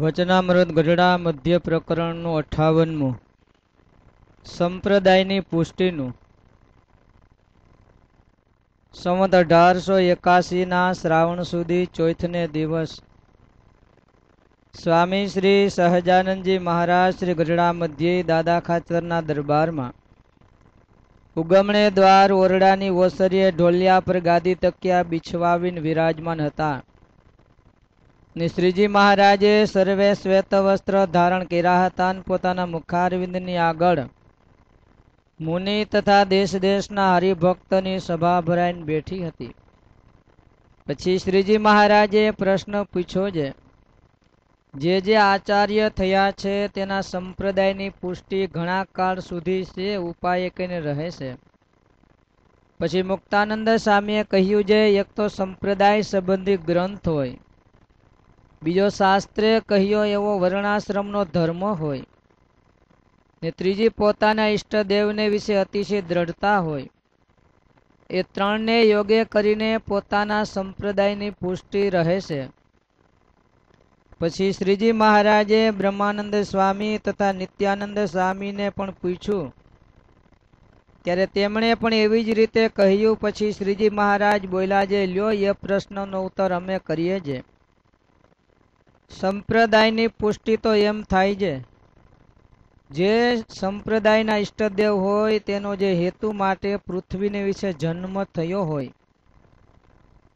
વચનામૃત ગઢડા મધ્ય પ્રકરણનું 58મું સંપ્રદાયની પુષ્ટિનું સંવત 1881ના શ્રાવણ સુધી ચોથને દિવસ સ્વામી શ્રી સહજાનંદજી મહારાજ શ્રી ગઢડા મધ્યે દાદા ખાચરના દરબારમાં ઉગમણે દ્વાર ઓરડાની ઓસરીએ ઢોલિયા પર ગાદી તકિયા બિછવાવીને વિરાજમાન હતા. ને શ્રીજી મહારાજે સર્વે શ્વેત વસ્ત્ર ધારણ કર્યા હતા અને પોતાના મુખારવિંદની આગળ મુનિ તથા દેશ દેશના હરિભક્તની સભા ભરાઈને બેઠી હતી. પછી શ્રીજી મહારાજે પ્રશ્ન પૂછ્યો જે આચાર્ય થયા છે તેના સંપ્રદાયની પુષ્ટિ ઘણા કાળ સુધી છે ઉપાય કહીને રહે છે. પછી મુક્તાનંદ સ્વામીએ કહ્યું એક તો સંપ્રદાય સંબંધી ગ્રંથ હોય, બીજો શાસ્ત્રે કહ્યો એવો વર્ણાશ્રમનો ધર્મ હોય, ને ત્રીજી પોતાના ઈષ્ટદેવને વિશે અતિશય દ્રઢતા હોય. એ ત્રણને યોગે કરીને પોતાના સંપ્રદાયની પુષ્ટિ રહે છે. પછી શ્રીજી મહારાજે બ્રહ્માનંદ સ્વામી તથા નિત્યાનંદ સ્વામીને પણ પૂછ્યું, ત્યારે તેમણે પણ એવી જ રીતે કહ્યું. પછી શ્રીજી મહારાજ બોલ્યા લ્યો એ પ્રશ્નનો ઉત્તર અમે કરીએ સંપ્રદાયની પુષ્ટિ તો એમ થાય જે સંપ્રદાયના ઈષ્ટદેવ હોય તેનો જે હેતુ માટે પૃથ્વીને વિશે જન્મ થયો હોય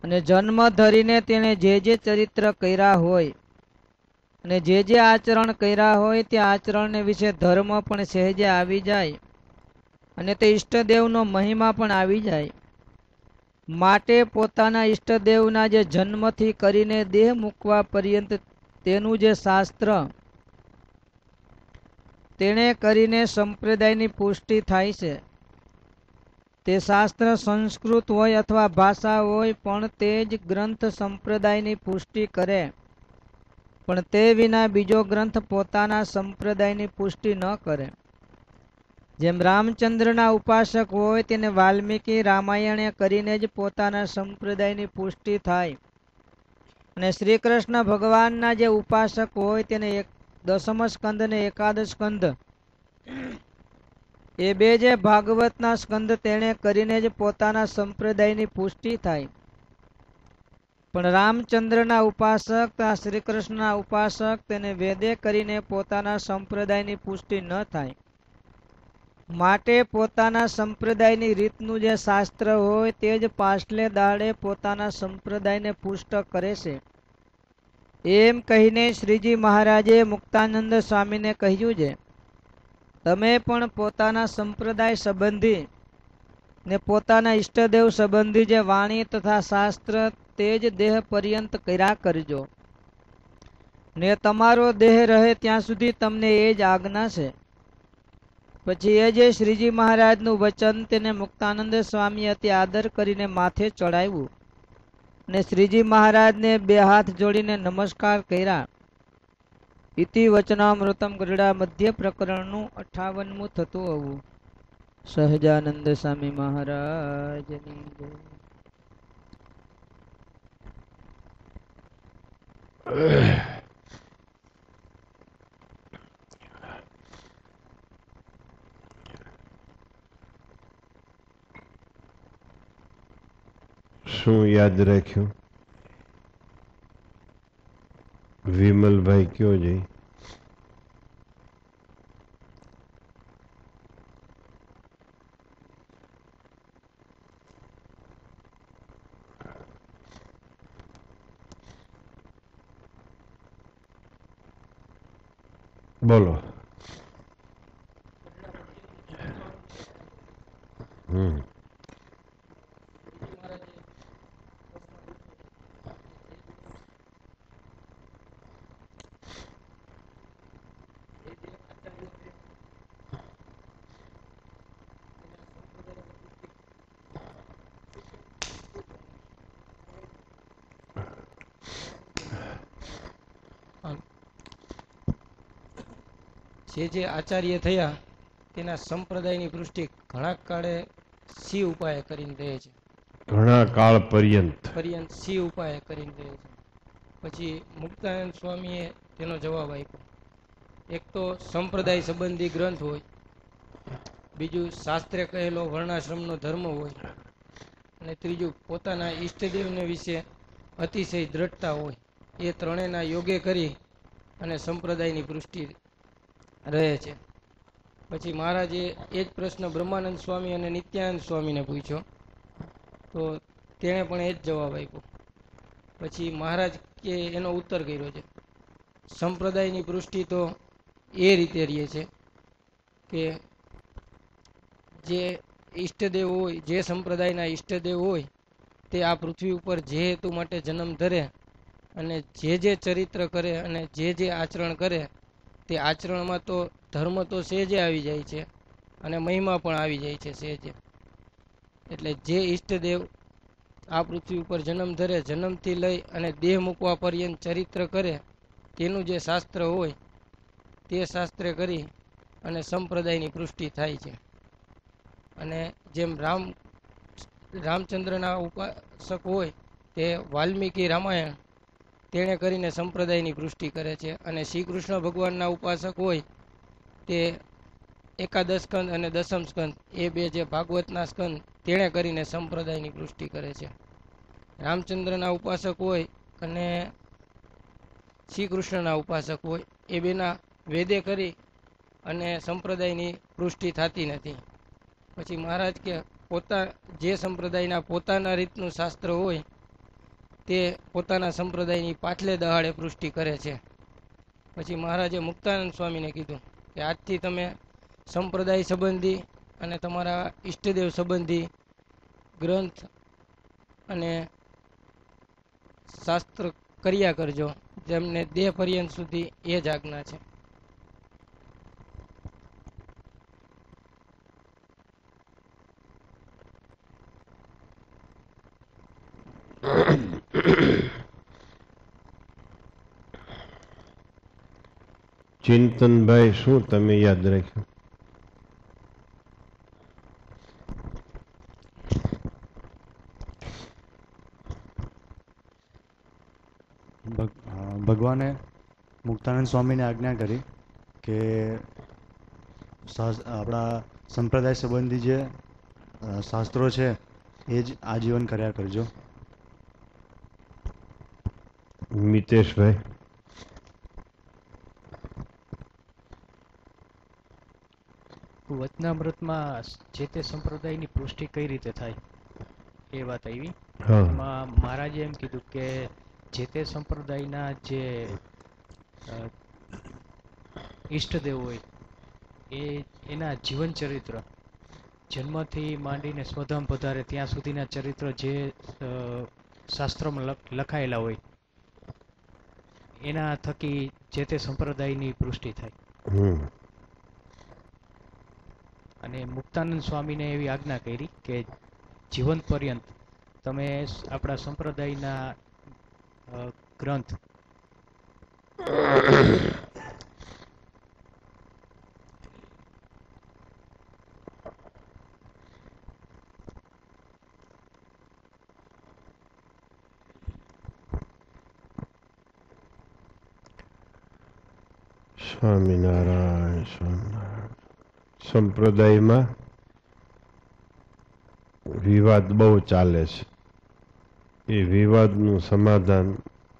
અને જન્મ ધરીને તેને જે ચરિત્ર કર્યા હોય અને જે આચરણ કર્યા હોય તે આચરણને વિશે ધર્મ પણ સહેજે આવી જાય અને તે ઈષ્ટદેવનો મહિમા પણ આવી જાય. માટે પોતાના ઈષ્ટદેવના જે જન્મથી કરીને દેહ મૂકવા પર્યંત તેનું જે શાસ્ત્ર તેને કરીને સંપ્રદાયની પુષ્ટિ થાય છે. તે શાસ્ત્ર સંસ્કૃત હોય અથવા ભાષા હોય પણ તે જ ગ્રંથ સંપ્રદાયની પુષ્ટિ કરે, પણ તે વિના બીજો ગ્રંથ પોતાના સંપ્રદાયની પુષ્ટિ ન કરે. જેમ રામચંદ્રના ઉપાસક હોય તેને વાલ્મીકી રામાયણે કરીને જ પોતાના સંપ્રદાયની પુષ્ટિ થાય, અને શ્રી કૃષ્ણ ભગવાનના જે ઉપાસક હોય તેને દસમ સ્કંદ ને એકાદશ સ્કંદ એ બે જે ભાગવતના સ્કંદ તેને કરીને જ પોતાના સંપ્રદાયની પુષ્ટિ થાય. પણ રામચંદ્રના ઉપાસક શ્રી કૃષ્ણના ઉપાસક તેને વેદે કરીને પોતાના સંપ્રદાયની પુષ્ટિ ન થાય. માટે પોતાના સંપ્રદાયની રીતનું જે શાસ્ત્ર હોય તે જ પાછલે દાડે પોતાના સંપ્રદાયને પુષ્ટ કરે છે. એમ કહીને શ્રીજી મહારાજે મુક્તાનંદ સ્વામીને કહ્યું તમે પણ પોતાના સંપ્રદાય સંબંધી ને પોતાના ઈષ્ટદેવ સંબંધી જે વાણી તથા શાસ્ત્ર તે જ દેહ પર્યંત કર્યા કરજો, ને તમારો દેહ રહે ત્યાં સુધી તમને એ જ આજ્ઞા છે. પછી એ જે શ્રીજી મહારાજનું વચન તેને મુક્તાનંદ સ્વામી અતિ આદર કરીને માથે ચડાવ્યું ને શ્રીજી મહારાજને બે હાથ જોડીને નમસ્કાર કર્યા. ઇતિ વચનામૃતમ ગઢડા મધ્ય પ્રકરણનું 58મું થતું હોવું. સહજાનંદ સ્વામી મહારાજની જય. શું યાદ રાખ્યું? વિમલભાઈ કયો જઈ? બોલો. જે આચાર્ય થયા તેના સંપ્રદાયની પુષ્ટિ ઘણા કાળે સી ઉપાય કરીને રહે છે. ઘણા કાળ પર્યંત સી ઉપાય કરીને રહે છે. પછી મુક્તાનંદ સ્વામીએ તેનો જવાબ આપ્યો. એક તો સંપ્રદાય સંબંધી ગ્રંથ હોય, બીજું શાસ્ત્રે કહેલો વર્ણાશ્રમનો ધર્મ હોય, અને ત્રીજું પોતાના ઈષ્ટદેવને વિશે અતિશય દ્રઢતા હોય. એ ત્રણેયના યોગે કરી અને સંપ્રદાયની પુષ્ટિ રહે છે. પછી મહારાજે એ જ પ્રશ્ન બ્રહ્માનંદ સ્વામી અને નિત્યાનંદ સ્વામીને પૂછ્યો, તો તેણે પણ એ જ જવાબ આપ્યો. પછી મહારાજ કે એનો ઉત્તર કર્યો છે. સંપ્રદાયની પુષ્ટિ તો એ રીતે રહે છે કે જે ઈષ્ટદેવ હોય, જે સંપ્રદાયના ઈષ્ટદેવ હોય, તે આ પૃથ્વી ઉપર જે હેતુ માટે જન્મ ધરે અને જે ચરિત્ર કરે અને જે આચરણ કરે, તે આચરણમાં તો ધર્મ તો સહેજે આવી જાય છે અને મહિમા પણ આવી જાય છે સહેજે. એટલે જે ઈષ્ટદેવ આ પૃથ્વી ઉપર જન્મ ધરે, જન્મથી લઈ અને દેહ મૂકવા પર્યંત ચરિત્ર કરે, તેનું જે શાસ્ત્ર હોય તે શાસ્ત્રે કરી અને સંપ્રદાયની પુષ્ટિ થાય છે. અને જેમ રામચંદ્રના ઉપાસક હોય તે વાલ્મીકી રામાયણ તેણે કરીને સંપ્રદાયની પુષ્ટિ કરે છે, અને શ્રી કૃષ્ણ ભગવાનના ઉપાસક હોય તે એકાદશ સ્કંદ અને દસમ સ્કંદ, એ બે જે ભાગવતના સ્કંદ તેણે કરીને સંપ્રદાયની પુષ્ટિ કરે છે. રામચંદ્રના ઉપાસક હોય અને શ્રી કૃષ્ણના ઉપાસક હોય, એ બેના વેદે કરી અને સંપ્રદાયની પુષ્ટિ થતી નથી. પછી મહારાજ કે જે સંપ્રદાયના પોતાના રીતનું શાસ્ત્ર હોય તે પોતાના સંપ્રદાયની પાછલે દહાડે પુષ્ટિ કરે છે. પછી મહારાજે મુક્તાનંદ સ્વામીને કીધું કે આજથી તમે સંપ્રદાય સંબંધી અને તમારા ઈષ્ટદેવ સંબંધી ગ્રંથ અને શાસ્ત્ર કર્યા કરજો, જેમને દેહ પર્યંત સુધી એ જ આજ્ઞા છે. ચિંતનભાઈ, શું તમે યાદ રાખ્યું? ભગવાને મુક્તાનંદ સ્વામીને આજ્ઞા કરી કે આપણા સંપ્રદાય સંબંધી જે શાસ્ત્રો છે એ જ આજીવન કર્યા કરજો. મિતેશભાઈ? વચનામૃતમાં જે તે સંપ્રદાયની પુષ્ટિ કઈ રીતે થાય એ વાત આવી. હા. એમાં મહારાજે એમ કીધું કે જે તે સંપ્રદાયના જે ઈષ્ટદેવ હોય એના જીવન ચરિત્ર, જન્મથી માંડીને સ્વધામ પધારે ત્યાં સુધીના ચરિત્ર જે શાસ્ત્રોમાં લખાયેલા હોય એના થકી જે તે સંપ્રદાયની પુષ્ટિ થાય. અને મુક્તાનંદ સ્વામીને એવી આજ્ઞા કરી કે જીવન પર્યંત તમે આપણા સંપ્રદાયના ગ્રંથ સ્વામિનારાયણ. સ્વામિનારાયણ. સંપ્રદાયમાં વિવાદ બહુ ચાલે છે. એ વિવાદનું સમાધાન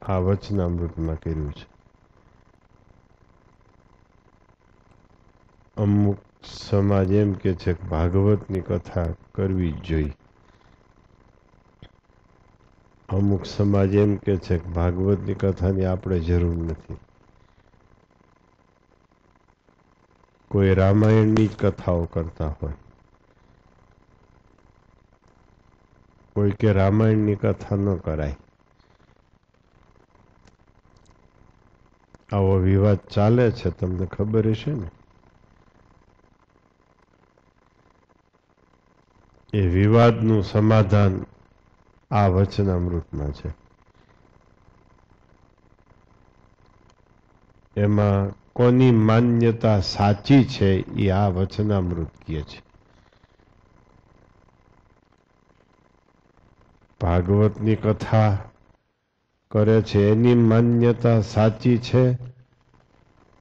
આ વચનામૃતમાં કર્યું છે. અમુક સમાજ એમ કે છે કે ભાગવતની કથા કરવી જ જોઈએ. અમુક સમાજ એમ કે છે કે ભાગવતની કથાની આપણે જરૂર નથી. કોઈ રામાયણની જ કથાઓ કરતા હોય, કોઈ કે રામાયણની કથા ન કરાય. આવો વિવાદ ચાલે છે, તમને ખબર હશે ને? એ વિવાદનું સમાધાન આ વચનામૃતમાં છે. એમાં કોની માન્યતા સાચી છે એ આ વચનામૃત કહે છે. ભાગવતની કથા કરે છે એની માન્યતા સાચી છે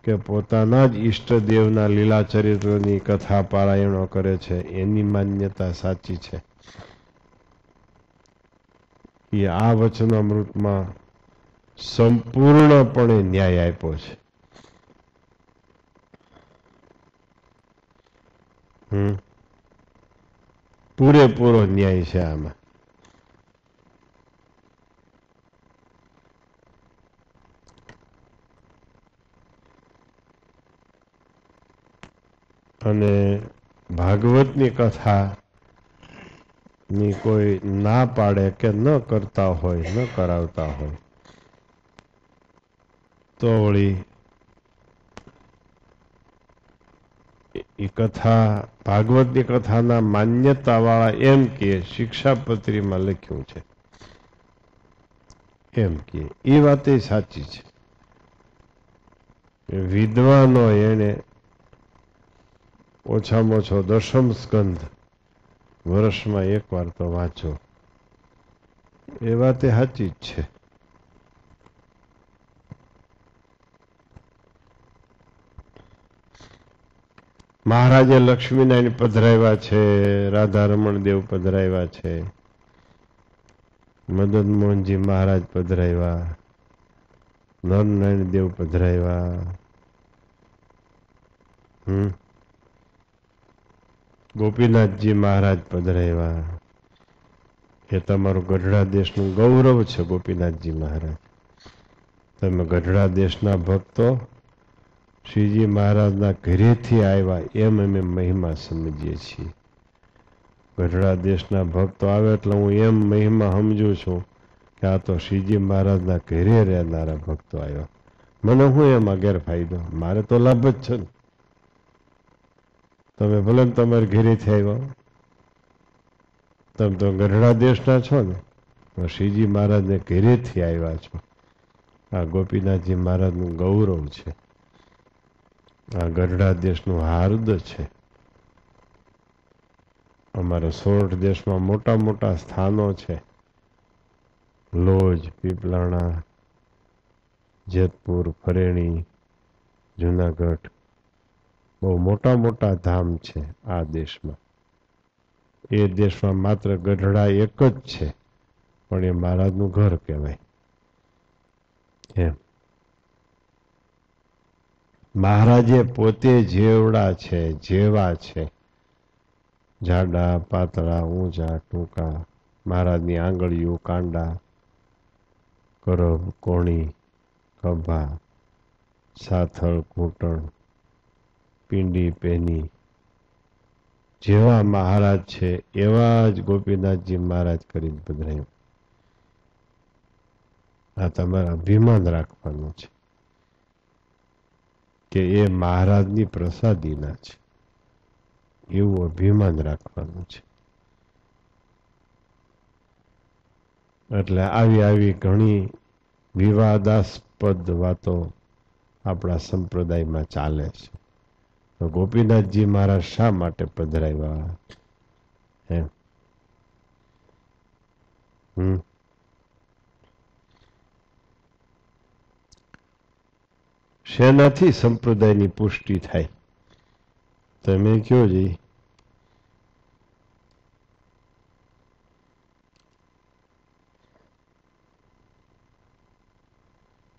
કે પોતાના જ ઈષ્ટદેવના લીલા ચરિત્રોની કથા પારાયણો કરે છે એની માન્યતા સાચી છે. એ આ વચનામૃતમાં સંપૂર્ણપણે ન્યાય આપ્યો છે. પૂરેપૂરો ન્યાય છે આમાં. અને ભાગવતની કથા ની કોઈ ના પાડે કે ન કરતા હોય, ન કરાવતા હોય, તો વળી એ કથા ભાગવતની કથાના માન્યતાવાળા એમ કે શિક્ષાપત્રીમાં લખ્યું છે એમ કે એ વાત સાચી છે. વિદ્વાનો એને ઓછામાં ઓછો દશમ સ્કંદ વર્ષમાં એકવાર તો વાંચો, એ વાત સાચી જ છે. મહારાજે લક્ષ્મીનારાયણ પધરાવ્યા છે, રાધા રમણ દેવ પધરાવ્યા છે, મદન મોહનજી મહારાજ પધરાવ્યા, નરનારાયણ દેવ પધરાવ્યા, ગોપીનાથજી મહારાજ પધરાવ્યા. એ તમારું ગઢડા દેશનું ગૌરવ છે ગોપીનાથજી મહારાજ. તમે ગઢડા દેશના ભક્તો શ્રીજી મહારાજના ઘરેથી આવ્યા એમ અમે મહિમા સમજીએ છીએ. ગઢડા દેશના ભક્તો આવે એટલે હું એમ મહિમા સમજું છું કે આ તો શ્રીજી મહારાજના ઘરે રહેનારા ભક્તો આવ્યા. મને શું એમાં ગેરફાયદો? મારે તો લાભ જ છે ને. તમે ભલે તમારે ઘરેથી આવ્યા, તમે તો ગઢડા દેશના છો ને, શ્રીજી મહારાજને ઘરેથી આવ્યા છો. આ ગોપીનાથજી મહારાજનું ગૌરવ છે, આ ગઢડા દેશનું હાર્દ છે. અમારા સોરઠ દેશમાં મોટા મોટા સ્થાનો છે, લોજ, પીપલાણા, જેતપુર, ફરેણી, જુનાગઢ, બહુ મોટા મોટા ધામ છે આ દેશમાં. એ દેશમાં માત્ર ગઢડા એક જ છે, પણ એ મહારાજનું ઘર કહેવાય. એમ મહારાજે પોતે જેવડા છે, જેવા છે, જાડા, પાતળા, ઊંચા, ટૂંકા, મહારાજની આંગળીઓ, કાંડા, કરબ, કોણી, ખભા, સાથળ, ઘૂંટણ, પિંડી, પેની, જેવા મહારાજ છે એવા જ ગોપીનાથજી મહારાજ કરીને પધરાયું. આ તમારે અભિમાન રાખવાનું છે કે એ મહારાજની પ્રસાદીના છે, એવું અભિમાન રાખવાનું છે. એટલે આવી ઘણી વિવાદાસ્પદ વાતો આપણા સંપ્રદાયમાં ચાલે છે. તો ગોપીનાથજી મહારાજ શા માટે પધરાવ્યા? એમ શેનાથી સંપ્રદાયની પુષ્ટિ થાય? તમે કયો જી?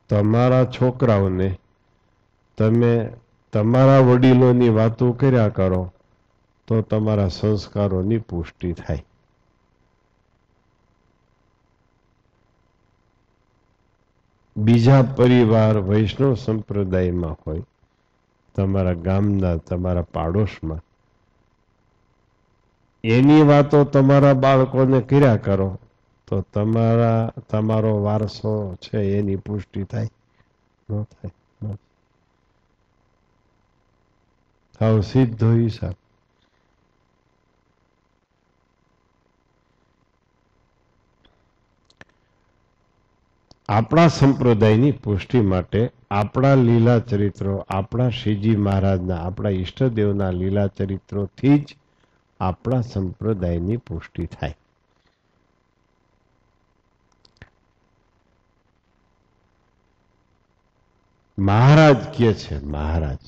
તમારા છોકરાઓને તમે તમારા વડીલોની વાતો કર્યા કરો તો તમારા સંસ્કારોની પુષ્ટિ થાય. બીજા પરિવાર વૈષ્ણવ સંપ્રદાયમાં હોય, તમારા ગામના, તમારા પાડોશમાં, એની વાતો તમારા બાળકોને કર્યા કરો તો તમારો વારસો છે એની પુષ્ટિ થાય? ન થાય. હાવ સીધો હિસાબ. આપણા સંપ્રદાયની પુષ્ટિ માટે આપણા લીલા ચરિત્રો, આપણા શ્રીજી મહારાજના, આપણા ઈષ્ટદેવના લીલા ચરિત્રોથી જ આપણા સંપ્રદાયની પુષ્ટિ થાય. મહારાજ કે છે, મહારાજ.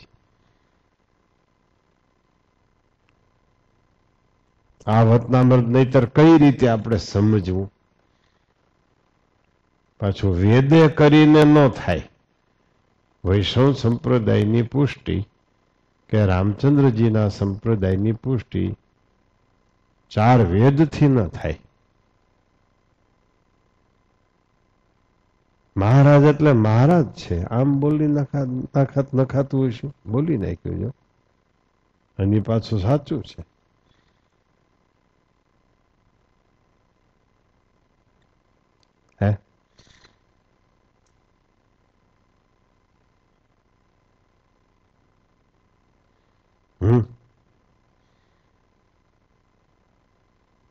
આ વતનામૃત નહીતર કઈ રીતે આપણે સમજવું? પાછું વેદે કરીને ન થાય. વૈષ્ણવ સંપ્રદાયની પુષ્ટિ કે રામચંદ્રજીના સંપ્રદાયની પુષ્ટિ 4 વેદથી ન થાય. મહારાજ એટલે મહારાજ છે. આમ બોલી નખાતું હોય શું? બોલી નાખ્યું જો, અને પાછું સાચું છે. હે,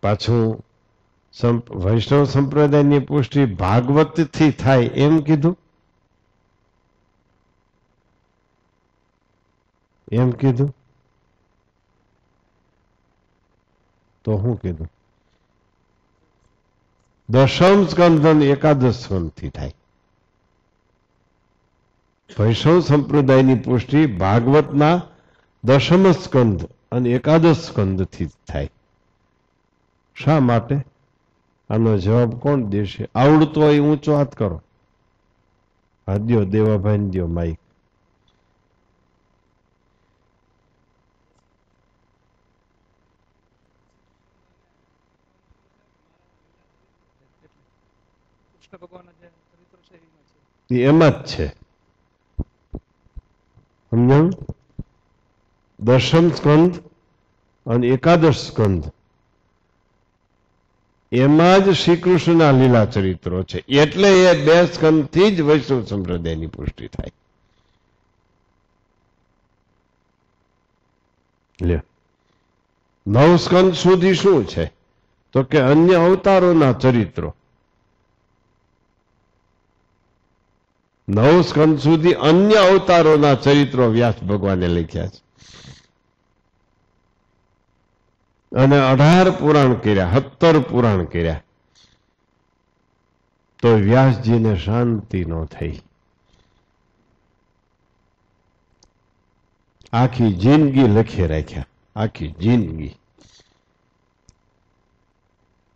પાછું વૈષ્ણવ સંપ્રદાયની પુષ્ટિ ભાગવત થી થાય એમ કીધું. એમ કીધું તો શું કીધું? દશમ સ્કંદ અને એકાદશ સ્કંદ થી થાય. વૈષ્ણવ સંપ્રદાયની પુષ્ટિ ભાગવતના દશમ સ્કંદ અને એકાદશ સ્કંદ થી થાય. શા માટે? આનો જવાબ કોણ દેશે? આવડતો હોય ઊંચો હાથ કરો. હા દ્યો, દેવાભાઈ દ્યો માઈક. એમાં જ છે, સમજાયું? દશમ સ્કંદ અને એકાદશ સ્કંદ એમાં જ શ્રી કૃષ્ણના લીલા ચરિત્રો છે. એટલે એ 2 સ્કંદ થી જ વૈષ્ણવ સંપ્રદાયની પુષ્ટિ થાય. લે, 9 સ્કંદ સુધી શું છે? તો કે અન્ય અવતારોના ચરિત્રો. 9 સ્કંદ સુધી અન્ય અવતારોના ચરિત્રો વ્યાસ ભગવાને લખ્યા છે. અને 18 પુરાણ કર્યા, 17 પુરાણ કર્યા, તો વ્યાસજીને શાંતિ ન થઈ. આખી જિંદગી લખી રાખ્યા, આખી જિંદગી.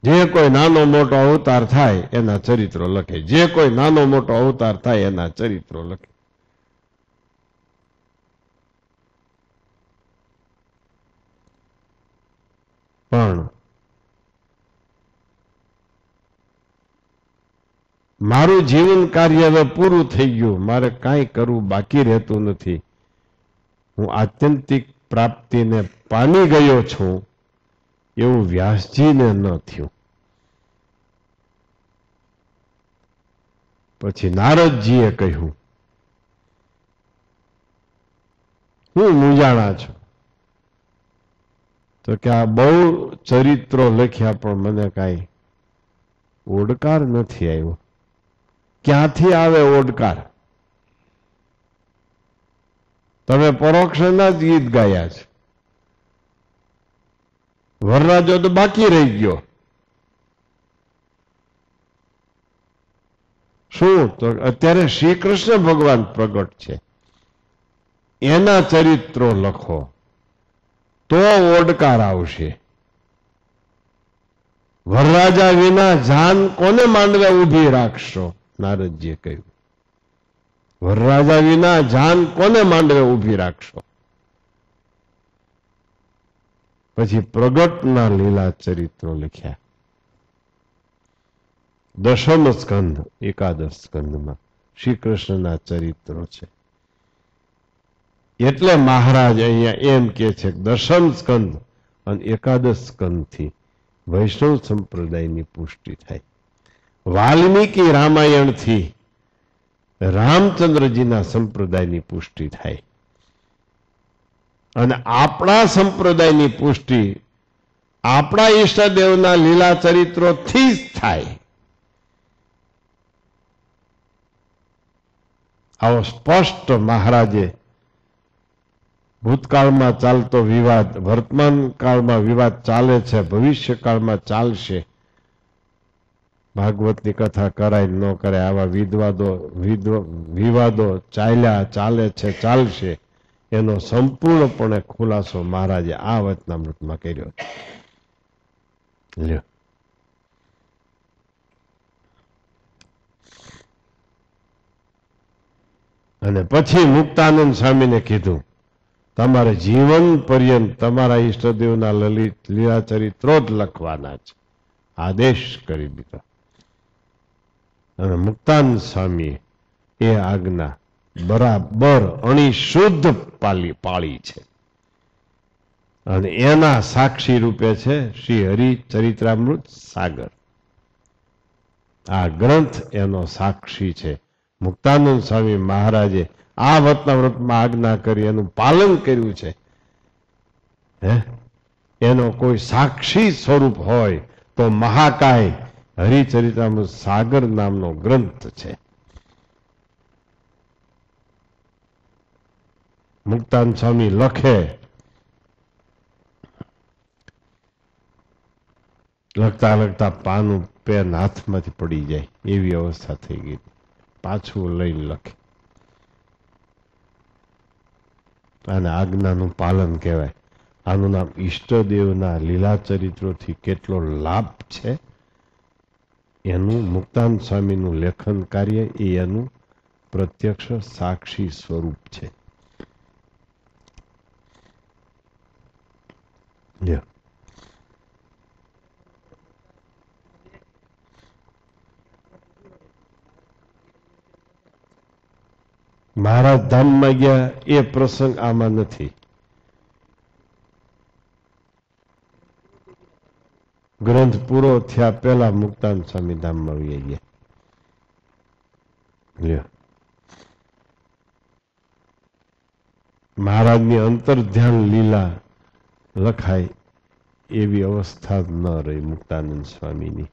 જે કોઈ નાનો મોટો અવતાર થાય એના ચરિત્રો લખે, જે કોઈ નાનો મોટો અવતાર થાય એના ચરિત્રો લખે. પણ મારું જીવન કાર્ય હવે પૂરું થઈ ગયું, મારે કાંઈ કરવું બાકી રહેતું નથી, હું આત્યંતિક પ્રાપ્તિને પામી ગયો છું, એવું વ્યાસજીને ન થયું. પછી નારદજીએ કહ્યું, હું મૂંઝાણા છું. તો કે આ બહુ ચરિત્રો લખ્યા પણ મને કાંઈ ઓડકાર નથી આવ્યો. ક્યાંથી આવે ઓડકાર? તમે પરોક્ષના જ ગીત ગાયા છે. વરરાજો તો બાકી રહી ગયો. શું? તો અત્યારે શ્રી કૃષ્ણ ભગવાન પ્રગટ છે, એના ચરિત્રો લખો તો ઓડકાર આવશે. વરરાજા વિના જાન કોને માંડવે ઊભી રાખશો? નારદજીએ કહ્યું, વરરાજા વિના જાન કોને માંડવે ઊભી રાખશો? પછી પ્રગટના લીલા ચરિત્રો લખ્યા. દશમ સ્કંદ એકાદશ સ્કંદમાં શ્રી કૃષ્ણના ચરિત્રો છે. એટલે મહારાજ અહીંયા એમ કે છે કે દશમ સ્કંદ અને એકાદશ સ્કંદથી વૈષ્ણવ સંપ્રદાયની પુષ્ટિ થાય. વાલ્મીકી રામાયણથી રામચંદ્રજીના સંપ્રદાયની પુષ્ટિ થાય. અને આપણા સંપ્રદાયની પુષ્ટિ આપણા ઈષ્ટદેવના લીલા ચરિત્રોથી જ થાય. આવો સ્પષ્ટ મહારાજે ભૂતકાળમાં ચાલતો વિવાદ, વર્તમાન કાળમાં વિવાદ ચાલે છે, ભવિષ્ય કાળમાં ચાલશે, ભાગવતની કથા કરાય ન કરાય આવા વિવાદો ચાલે છે, ચાલશે, એનો સંપૂર્ણપણે ખુલાસો મહારાજે આ વચનામૃતમાં કર્યો. લ્યો. અને પછી મુક્તાનંદ સ્વામીને કીધું, તમારે જીવન પર્યંત તમારા ઈષ્ટદેવના લલિત લીલા ચરિત્રો જ લખવાના છે. આદેશ કરી દીધો. અને મુક્તાનંદ સ્વામીએ એ આજ્ઞા બરાબર અણીશુદ્ધ પાળી છે. અને એના સાક્ષી રૂપે છે શ્રી હરિચરિત્રામૃત સાગર. આ ગ્રંથ એનો સાક્ષી છે. મુક્તાનંદ સ્વામી મહારાજે આ વચનામૃતમાં આજ્ઞા કરી એનું પાલન કર્યું છે. એનો કોઈ સાક્ષી સ્વરૂપ હોય તો મહાકાય હરિચરિત્રામૃત સાગર નામનો ગ્રંથ છે. મુક્તાનંદ સ્વામી લખે, લખતા લખતા પાનું પેન હાથમાંથી પડી જાય એવી અવસ્થા થઈ ગઈ. પાછું લઈને લખે. આને આજ્ઞાનું પાલન કહેવાય. આનું નામ ઈષ્ટદેવના લીલા ચરિત્રોથી કેટલો લાભ છે એનું મુક્તાનંદ સ્વામીનું લેખન કાર્ય એ એનું પ્રત્યક્ષ સાક્ષી સ્વરૂપ છે. મહારાજ ધામમાં ગયા એ પ્રસંગ આમાં નથી. ગ્રંથ પૂરો થયા પહેલા મુક્તાનંદ સ્વામી ધામમાં આવી ગયા. મહારાજની અંતર ધ્યાન લીલા લખાય એવી અવસ્થા ન રહી મુક્તાનંદ સ્વામીની.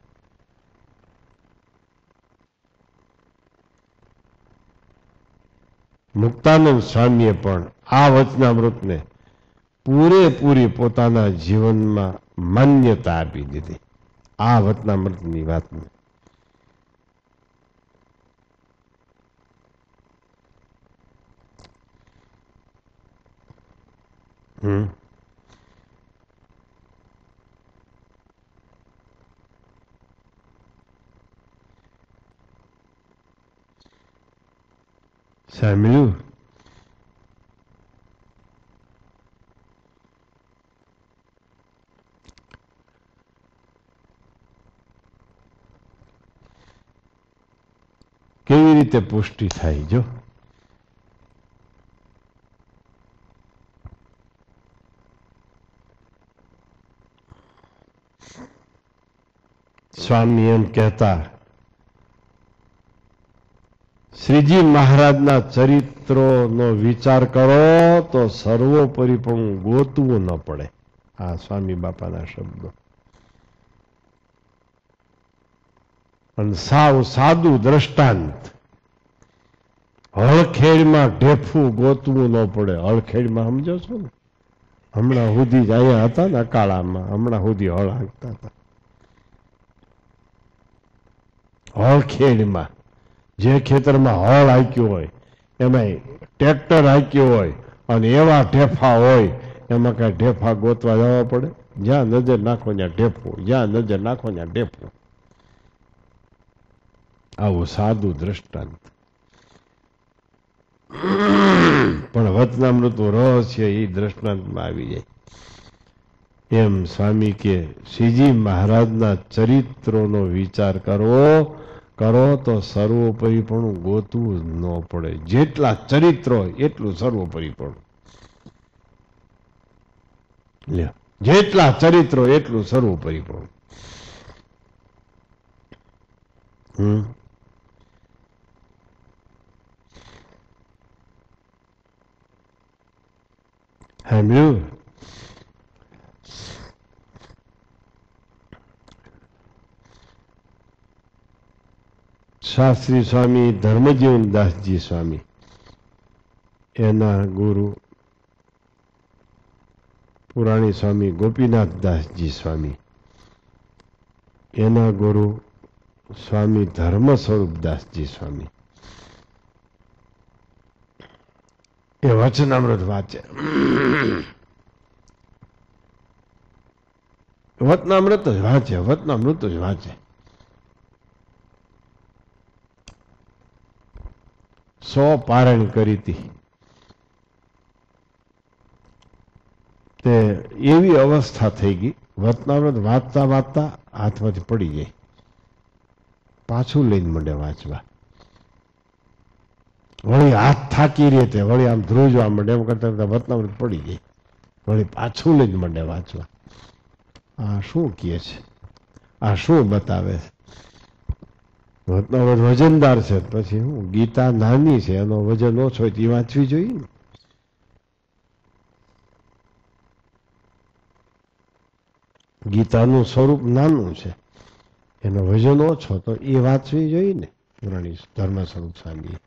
મુક્તાનંદ સ્વામીએ પણ આ વચનામૃતને પૂરેપૂરી પોતાના જીવનમાં માન્યતા આપી દીધી. આ વચનામૃતની વાતને સાંભળ્યું? કેવી રીતે પુષ્ટિ થાય? જો સ્વામી એમ કહેતા, શ્રીજી મહારાજના ચરિત્રોનો વિચાર કરો તો સર્વોપરી પણ ગોતવું ન પડે. આ સ્વામી બાપાના શબ્દો. અને સાવ સાદું દ્રષ્ટાંત. હળખેડમાં ઢેફું ગોતવું ન પડે. હળખેડમાં સમજો છો ને, હમણાં સુધી જ અહીંયા હતા ને અકાળામાં, હમણાં સુધી હળ હાંકતા હતા. હળખેડમાં જે ખેતરમાં હળ હાંક્યું હોય એમાં ટ્રેક્ટર હાંક્યું હોય અને એવા ઢેફા હોય, એમાં કઈ ઢેફા ગોતવા જવા પડે? જ્યાં નજર નાખો ત્યાં ઢેફું, જ્યાં નજર નાખો ત્યાં ઢેફું. આવું સાદું દ્રષ્ટાંત. પણ વચનામૃતનું રહસ્ય એ દ્રષ્ટાંતમાં આવી જાય. એમ સ્વામી કે શ્રીજી મહારાજના ચરિત્રોનો વિચાર કરો તો સર્વોપરીપણું ગોતવું ન પડે. જેટલા ચરિત્રો એટલું સર્વોપરીપણું. જેટલા ચરિત્રો એટલું સર્વોપરીપણું. સાંભળ્યું? શાસ્ત્રી સ્વામી ધર્મજીવનદાસજી સ્વામી, એના ગુરુ પુરાણી સ્વામી ગોપીનાથદાસજી સ્વામી, એના ગુરુ સ્વામી ધર્મ સ્વરૂપદાસજી સ્વામી એ વચનામૃત વાંચે. વચનામૃત જ વાંચે, વચનામૃત જ વાંચે. 100 પારાયણ કરી હતી. તે એવી અવસ્થા થઈ ગઈ, વચનામૃત વાંચતા વાંચતા હાથમાંથી પડી ગઈ, પાછું લઈને મંડે વાંચવા. વળી હાથ થાકી રહે તે વળી આમ ધ્રુજવા માંડે, એમ કરતા કરતા વચનામૃત પડી ગઈ, વળી પાછું લઈને મંડે વાંચવા. આ શું કહે છે, આ શું બતાવે છે? વચનામૃત વજનદાર છે, પછી હું ગીતા નાની છે, એનો વજન ઓછો હોય તો એ વાંચવી જોઈએ ને. ગીતાનું સ્વરૂપ નાનું છે, એનો વજન ઓછો તો એ વાંચવી જોઈએ ને. પુરાણી ધર્મ સ્વરૂપ સ્વામી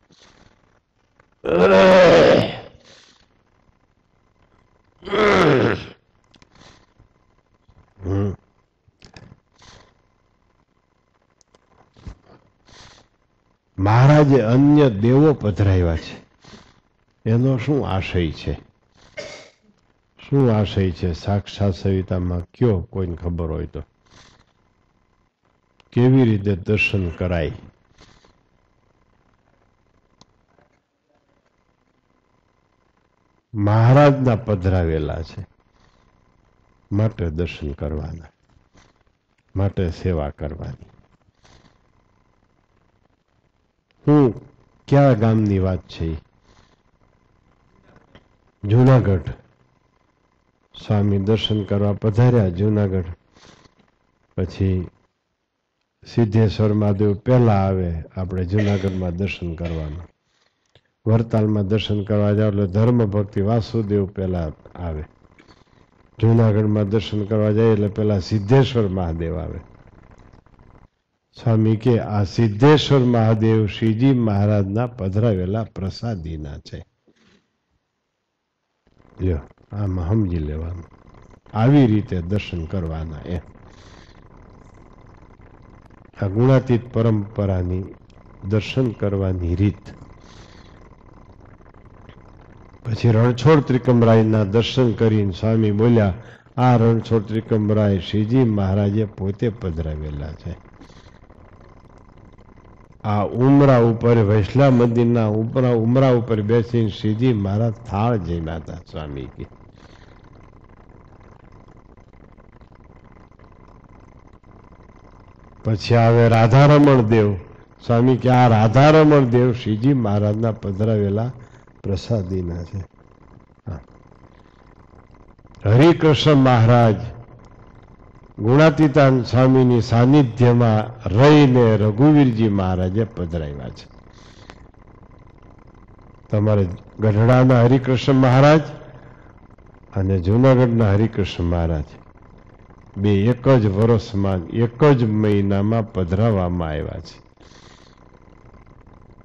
મહારાજે અન્ય દેવો પધરાવ્યા છે, એનો શું આશય છે? શું આશય છે? સાક્ષાત સવિતામાં કયો, કોઈને ખબર હોય તો. કેવી રીતે દર્શન કરાય? મહારાજના પધરાવેલા છે માટે દર્શન કરવાના, માટે સેવા કરવાની. હું કયા ગામની વાત છે? જુનાગઢ. સ્વામી દર્શન કરવા પધાર્યા જુનાગઢ. પછી સિદ્ધેશ્વર મહાદેવ પહેલા આવે, આપણે જુનાગઢમાં દર્શન કરવાનું. વરતાલમાં દર્શન કરવા જાવ એટલે ધર્મ ભક્તિ વાસુદેવ પહેલા આવે. જુનાગઢમાં દર્શન કરવા જાય એટલે પહેલા સિદ્ધેશ્વર મહાદેવ આવે. સ્વામી કે આ સિદ્ધેશ્વર મહાદેવ શ્રીજી મહારાજના પધરાવેલા પ્રસાદીના છે. લ્યો, આમાં સમજી લેવાનું, આવી રીતે દર્શન કરવાના. એમ આ ગુણાતીત પરંપરાની દર્શન કરવાની રીત. પછી રણછોડ ત્રિકમરાયના દર્શન કરીને સ્વામી બોલ્યા, આ રણછોડ ત્રિકમરાય શ્રીજી મહારાજે પોતે પધરાવેલા છે. આ ઉમરા ઉપર, વૈસલા મંદિરના ઉમરા ઉપર બેસીને શ્રીજી મહારાજ થાળ જમ્યા હતા. સ્વામી કે પછી આવે રાધારમણ દેવ. સ્વામી કે આ રાધારમણ દેવ શ્રીજી મહારાજના પધરાવેલા પ્રસાદીના છે. હરિકૃષ્ણ મહારાજ ગુણાતીતાન સ્વામીની સાનિધ્યમાં રહીને રઘુવીરજી મહારાજે પધરાવ્યા છે. તમારે ગઢડાના હરિકૃષ્ણ મહારાજ અને જૂનાગઢના હરિકૃષ્ણ મહારાજ બે એક જ વર્ષમાં એક જ મહિનામાં પધરાવવામાં આવ્યા છે.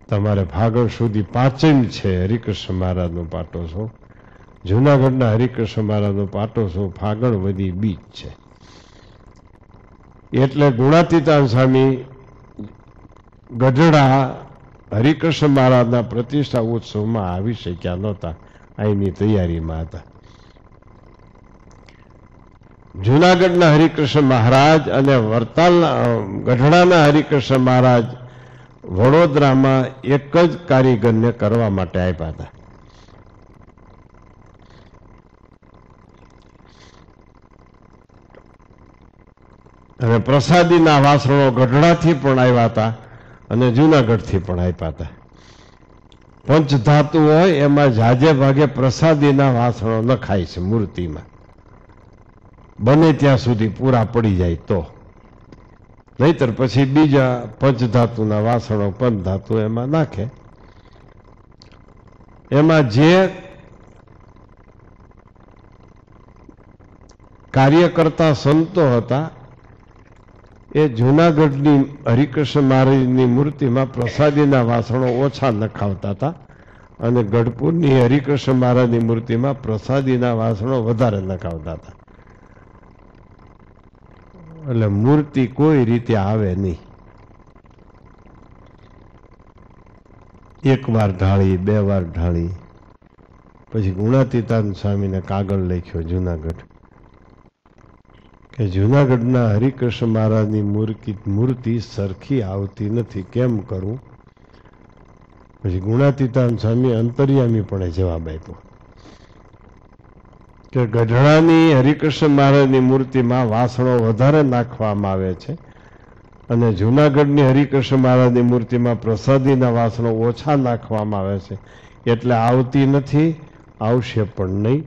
તમારે ફાગણ સુધી પાંચમ છે હરિકૃષ્ણ મહારાજનો પાટોત્સવ, જૂનાગઢના હરિકૃષ્ણ મહારાજનો પાટોત્સવ ફાગણ વધી બીજ છે. એટલે ગુણાતીતાન સ્વામી ગઢડા હરિકૃષ્ણ મહારાજના પ્રતિષ્ઠા ઉત્સવમાં આવી શક્યા નહોતા, અહીંની તૈયારીમાં હતા. જૂનાગઢના હરિકૃષ્ણ મહારાજ અને વરતાલના ગઢડાના હરિકૃષ્ણ મહારાજ વડોદરામાં એક જ કારીગરને કરવા માટે આપ્યા હતા. અને પ્રસાદીના વાસણો ગઢડાથી પણ આવ્યા હતા અને જૂનાગઢથી પણ આપ્યા હતા. પંચધાતુ હોય એમાં જાજે ભાગે પ્રસાદીના વાસણો નખાય છે મૂર્તિમાં, બને ત્યાં સુધી પૂરા પડી જાય તો. નહીતર પછી બીજા પંચધાતુના વાસણો પંચધાતુ એમાં નાખે. એમાં જે કાર્ય કરતા સંતો હતા એ જૂનાગઢની હરિકૃષ્ણ મહારાજની મૂર્તિમાં પ્રસાદીના વાસણો ઓછા નખાવતા હતા અને ગઢપુરની હરિકૃષ્ણ મહારાજની મૂર્તિમાં પ્રસાદીના વાસણો વધારે નખાવતા હતા. એટલે મૂર્તિ કોઈ રીતે આવે નહીં. એક વાર ઢાળી, 2 વાર ઢાળી. પછી ગુણાતીતાન સ્વામીને કાગળ લખ્યો જુનાગઢ કે જુનાગઢના હરિકૃષ્ણ મહારાજની મૂર્તિ સરખી આવતી નથી, કેમ કરવું? પછી ગુણાતીતાન સ્વામી અંતર્યામીપણે જવાબ આપ્યો કે ગઢડાની હરિકૃષ્ણ મહારાજની મૂર્તિમાં વાસણો વધારે નાખવામાં આવે છે અને જુનાગઢની હરિકૃષ્ણ મહારાજની મૂર્તિમાં પ્રસાદીના વાસણો ઓછા નાખવામાં આવે છે, એટલે આવતી નથી, આવશે પણ નહીં.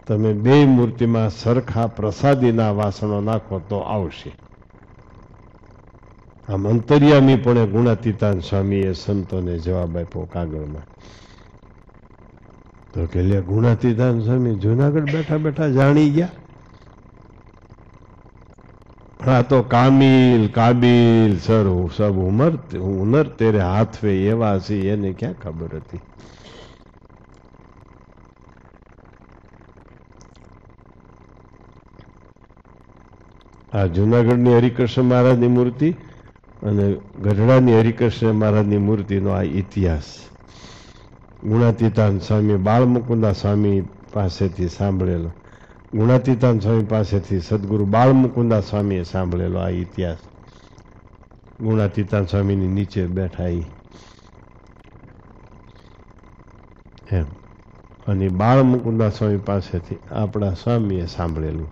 તમે 2 મૂર્તિમાં સરખા પ્રસાદીના વાસણો નાખો તો આવશે. આમ અંતર્યામીપણે ગુણાતીતાન સ્વામીએ સંતોને જવાબ આપ્યો કાગળમાં. તો કે લે, ગુણાતીતાન સ્વામી જુનાગઢ બેઠા બેઠા જાણી ગયા. આ તો કામિલ કાબિલ સર સબ હુનર તેરે હાથવે એવા છે, એને ક્યાં ખબર હતી? આ જુનાગઢની હરિકૃષ્ણ મહારાજની મૂર્તિ અને ગઢડાની હરિકૃષ્ણ મહારાજની મૂર્તિનો આ ઇતિહાસ ગુણાતીતાન સ્વામી બાળમુકુંદા સ્વામી પાસેથી સાંભળેલો, ગુણાતીતાન સ્વામી પાસેથી સદગુરુ બાળમુકુંદા સ્વામીએ સાંભળેલો આ ઇતિહાસ. ગુણાતીતાન સ્વામીની નીચે બેઠા એમ, અને બાળમુકુંદા સ્વામી પાસેથી આપણા સ્વામીએ સાંભળેલું.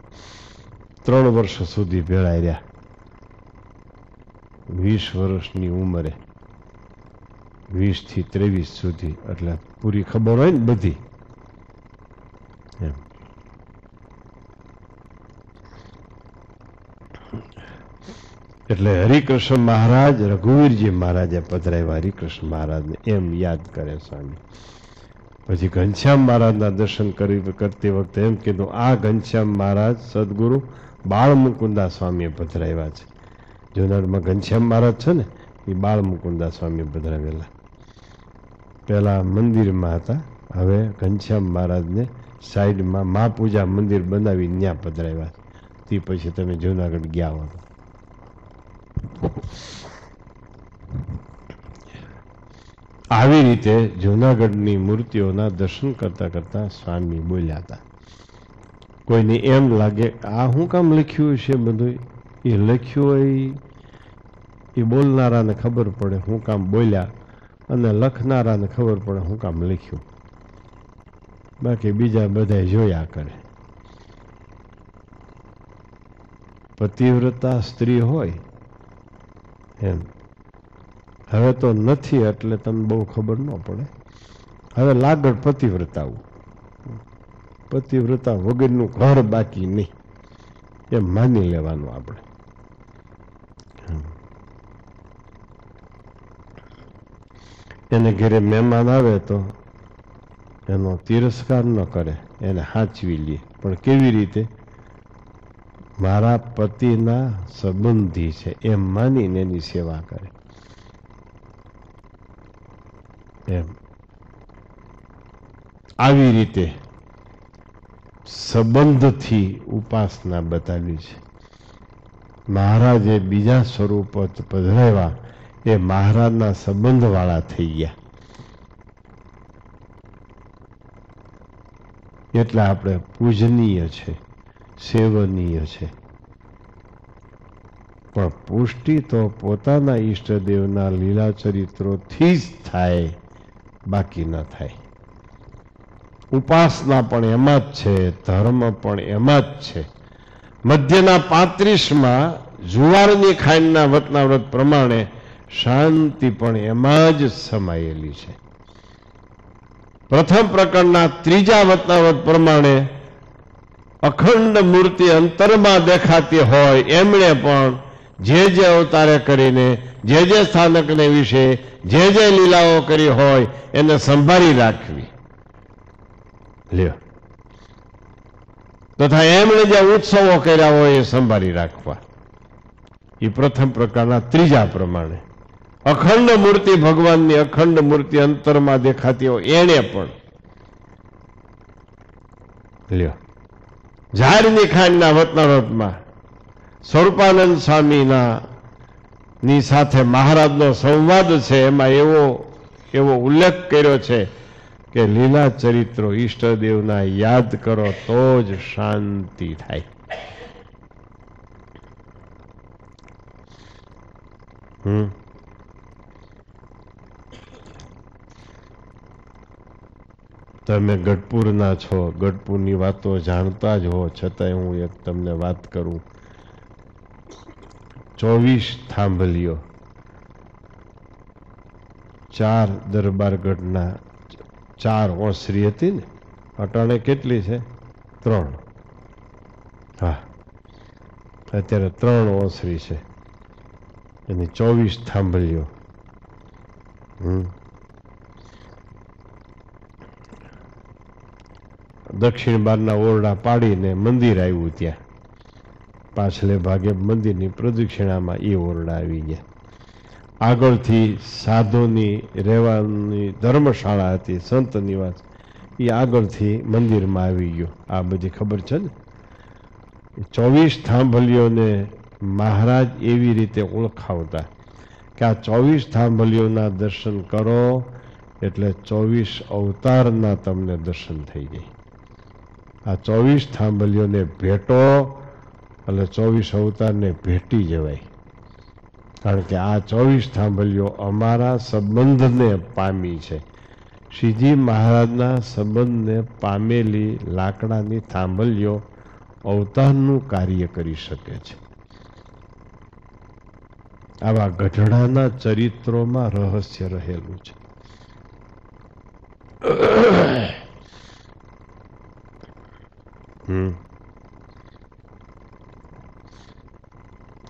3 વર્ષ સુધી ભેળાઈ રહ્યા, 20 વર્ષની ઉંમરે, 20 થી 23 સુધી, એટલે પૂરી ખબર હોય ને બધી એમ. એટલે હરિકૃષ્ણ મહારાજ રઘુવીરજી મહારાજે પધરાવ્યા હરિકૃષ્ણ મહારાજને, એમ યાદ કરે સ્વામી. પછી ઘનશ્યામ મહારાજના દર્શન કરતી વખતે એમ કીધું, આ ઘનશ્યામ મહારાજ સદગુરુ બાળમુકુંદા સ્વામીએ પધરાવ્યા છે. જુનાગઢમાં ઘનશ્યામ મહારાજ છે ને, એ બાળમુકુંદા સ્વામીએ પધરાવેલા. પહેલા મંદિરમાં હતા, હવે ઘનશ્યામ મહારાજને સાઈડમાં મા પૂજા મંદિર બનાવી ત્યાં પધરાવ્યા. તે પછી તમે જુનાગઢ ગયા હો. આવી રીતે જુનાગઢની મૂર્તિઓના દર્શન કરતા કરતા સ્વામી બોલ્યા હતા. કોઈને એમ લાગે આ શું કામ લખ્યું છે બધું, એ લખ્યું હોય એ બોલનારાને ખબર પડે શું કામ બોલ્યા, અને લખનારાને ખબર પડે શું કામ લખ્યું, બાકી બીજા બધા જોયા કરે. પતિવ્રતા સ્ત્રી હોય એમ, હવે તો નથી એટલે તમને બહુ ખબર ન પડે. હવે લાગડ પતિવ્રતા, પતિવ્રતા વગરનું ઘર બાકી નહીં એમ માની લેવાનું આપણે. એને ઘરે મહેમાન આવે તો એનો તિરસ્કાર ન કરે, એને સાચવી લે. પણ કેવી રીતે? મારા પતિના સંબંધી છે એમ માનીને એની સેવા કરે એમ. આવી રીતે સંબંધથી ઉપાસના બતાવી છે. મહારાજે બીજા સ્વરૂપ પધરાવ્યા, એ મહારાજના સંબંધવાળા થઈ ગયા. એટલે આપણે પૂજનીય છે, સેવનીય છે. પણ પુષ્ટિ તો પોતાના ઈષ્ટદેવના લીલા ચરિત્રોથી જ થાય, બાકી ન થાય. ઉપાસના પણ એમાં જ છે, ધર્મ પણ એમાં જ છે. મધ્યના 35માં જુવારની ખાંડના વતનાવ્રત પ્રમાણે શાંતિ પણ એમાં જ સમાયેલી છે. પ્રથમ પ્રકરણના 3જા વતનાવ્રત પ્રમાણે અખંડ મૂર્તિ અંતરમાં દેખાતી હોય એમણે પણ જે અવતારે કરીને જે સ્થાનકને વિશે જે લીલાઓ કરી હોય એને સંભાળી રાખવી લ્યો, તથા એમણે જે ઉત્સવો કર્યા હોય એ સંભાળી રાખવા. એ પ્રથમ પ્રકારના 3જા પ્રમાણે અખંડ મૂર્તિ, ભગવાનની અખંડ મૂર્તિ અંતરમાં દેખાતી હોય એને પણ લ્યો. ઝાડની ખાંડના વતનાવ્રતમાં સ્વરૂપાનંદ સ્વામીના ની સાથે મહારાજનો સંવાદ છે. એમાં એવો એવો ઉલ્લેખ કર્યો છે કે લીલા ચરિત્રો ઈષ્ટદેવના યાદ કરો તો જ શાંતિ થાય. તમે ગઢપુરના છો, ગઢપુરની વાતો જાણતા જ હો, છતાંય હું એક તમને વાત કરું. 24 થાંભલીઓ, 4 દરબારગઢના 4 ઓસરી હતી ને, અટાણે કેટલી છે? 3. હા, અત્યારે 3 ઓસરી છે, એની 24 થાંભલીઓ. દક્ષિણ બારના ઓરડા પાડીને મંદિર આવ્યું. ત્યાં પાછલે ભાગે મંદિરની પ્રદક્ષિણામાં એ ઓરડા આવી ગયા. આગળથી સાધુની રહેવાની ધર્મશાળા હતી, સંત નિવાસ, એ આગળથી મંદિરમાં આવી ગયો. આ બધી ખબર છે ને. 24 થાંભલીઓને મહારાજ એવી રીતે ઓળખાવતા કે આ 24 થાંભલીઓના દર્શન કરો એટલે 24 અવતારના તમને દર્શન થઈ જાય. આ 24 થાંભલીઓને ભેટો એટલે 24 અવતારને ભેટી જવાય. કારણ કે આ 24 થાંભલીઓ અમારા સંબંધને પામી છે. શ્રીજી મહારાજના સંબંધને પામેલી લાકડાની થાંભલીઓ અવતારનું કાર્ય કરી શકે છે. આવા ગઢડાના ચરિત્રોમાં રહસ્ય રહેલું છે.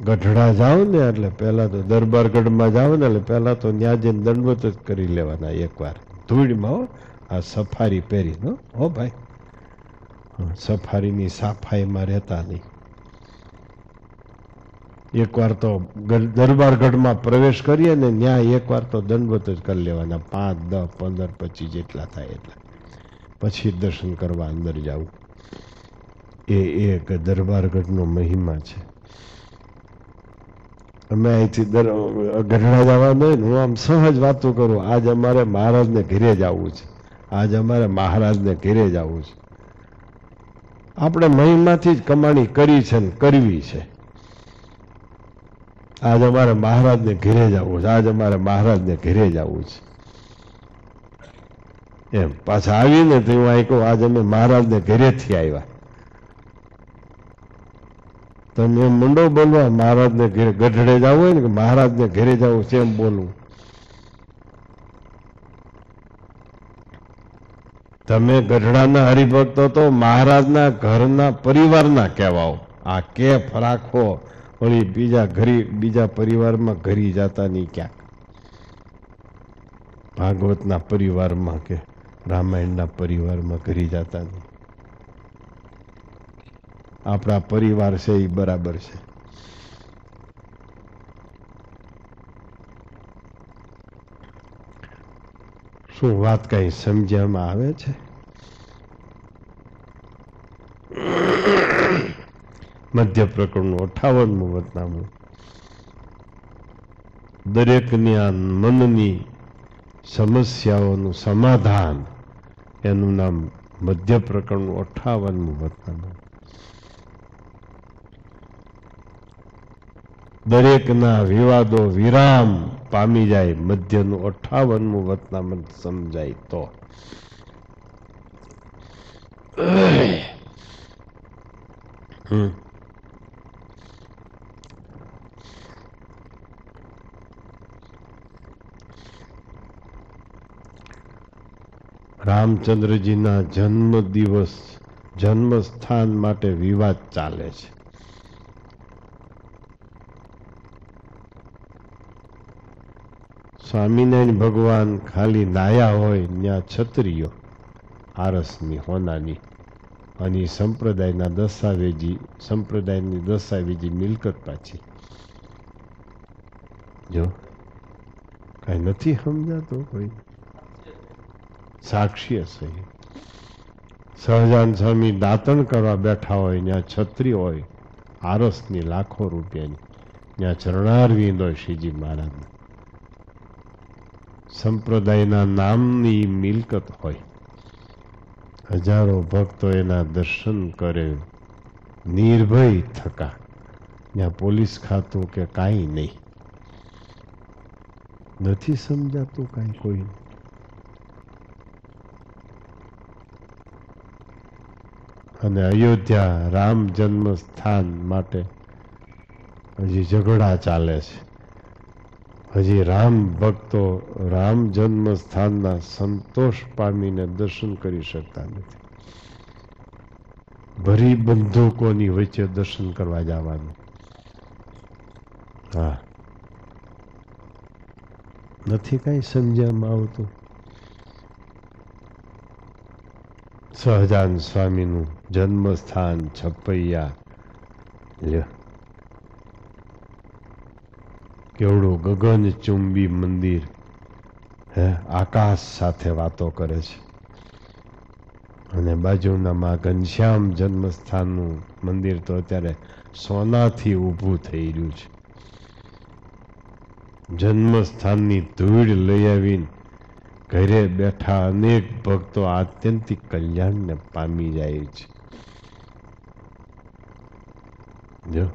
ગઢડા જાઓ ને એટલે પહેલા તો દરબારગઢમાં જાઓ ને એટલે પહેલા તો ત્યાં જઈને દંડવત જ કરી લેવાના એકવાર ધૂળમાં. હો, આ સફારી પહેરીને. હો ભાઈ, સફારીની સાફાઈમાં રહેતા નહીં. એકવાર તો દરબારગઢમાં પ્રવેશ કરીએ ને ત્યાં એકવાર તો દંડવત જ કરી લેવાના. 5, 10, 15, 25 જેટલા થાય એટલા, પછી દર્શન કરવા અંદર જવું. એ એક દરબારગઢનો મહિમા છે. અમે અહીંથી ગઢડા જવાનું હોય ને, હું આમ સહજ વાતો કરું, આજ અમારે મહારાજને ઘેરે જવું છે, આજ અમારે મહારાજને ઘેરે જવું છે. આપણે મહિમાથી જ કમાણી કરી છે ને કરવી છે. આજ અમારે મહારાજને ઘેરે જવું છે, આજ અમારે મહારાજને ઘેરે જવું છે. એમ પાછા આવીને તો હું અહીં કહું, આજ અમે મહારાજને ઘેરેથી આવ્યા. તમે એમ મંડો બોલવા મહારાજને ઘેરે ગઢડે જવું હોય ને કે મહારાજને ઘેરે જવું છે એમ બોલવું. તમે ગઢડાના હરિભક્તો તો મહારાજના ઘરના પરિવારના કહેવાઓ. આ કેફ રાખો વળી બીજા પરિવારમાં ઘરી જતા નહીં. ક્યાંક ભાગવતના પરિવારમાં કે રામાયણના પરિવારમાં ઘરી જતા નહીં. આપણા પરિવાર છે એ બરાબર છે. શું વાત કઈ સમજવામાં આવે છે? મધ્ય પ્રકરણનું 58મું વતનામું. દરેકની મનની સમસ્યાઓનું સમાધાન, એનું નામ મધ્ય પ્રકરણનું 58મું વતનામું. દરેકના વિવાદો વિરામ પામી જાય, મધ્યનું 58મું વતનામું સમજાય તો. રામચંદ્રજીના જન્મ સ્થાન માટે વિવાદ ચાલે છે. સ્વામિનારાયણ ભગવાન ખાલી નાયા હોય ત્યાં છત્રીઓ આરસની હોનાની અને સંપ્રદાયની દસ્તાવેજી મિલકત પાછી. જો કઈ નથી સમજાતું કોઈ સાક્ષી હશે. સહજાન સ્વામી દાતણ કરવા બેઠા હોય ત્યાં છત્રી હોય આરસની લાખો રૂપિયાની, ત્યાં ચરણારવિંદ હોય શ્રીજી મહારાજના. સંપ્રદાયના નામની મિલકત હોય, હજારો ભક્તો એના દર્શન કરે નિર્ભય થકા, ત્યાં પોલીસ ખાતું કે કાંઈ નહીં. નથી સમજાતું કાંઈ કોઈ. અને અયોધ્યા રામ જન્મ સ્થાન માટે હજી ઝઘડા ચાલે છે. હજી રામ ભક્તો રામ જન્મ સ્થાનના સંતોષ પામીને દર્શન કરી શકતા નથી. ભરી બંદૂકોની વચ્ચે દર્શન કરવા જવાનું. હા, નથી કઈ સમજવામાં આવતું. સહજાન સ્વામીનું જન્મસ્થાન છપૈયા લ્યો, કેવડું ગગનચુંબી મંદિર, હે, આકાશ સાથે વાતો કરે છે. અને બાજુનામાં ઘનશ્યામ જન્મસ્થાનનું મંદિર તો અત્યારે સોનાથી ઊભું થઈ રહ્યું છે. જન્મસ્થાનની ધૂળ લઈ આવીને ઘરે બેઠા અનેક ભક્તો આત્યંતિક કલ્યાણને પામી જાય છે. જો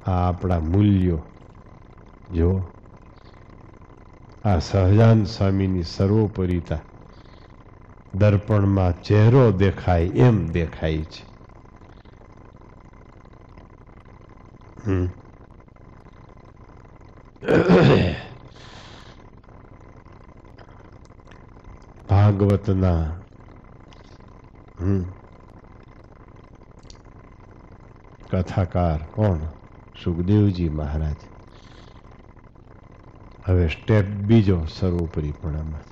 આ આપણા મૂલ્યો, જો આ સહજાન સ્વામીની સર્વોપરિતા દર્પણમાં ચહેરો દેખાય એમ દેખાય છે. ભાગવતના કથાકાર કોણ? સુખદેવજી મહારાજ. હવે સ્ટેપ બીજો સર્વોપરીપણામાં.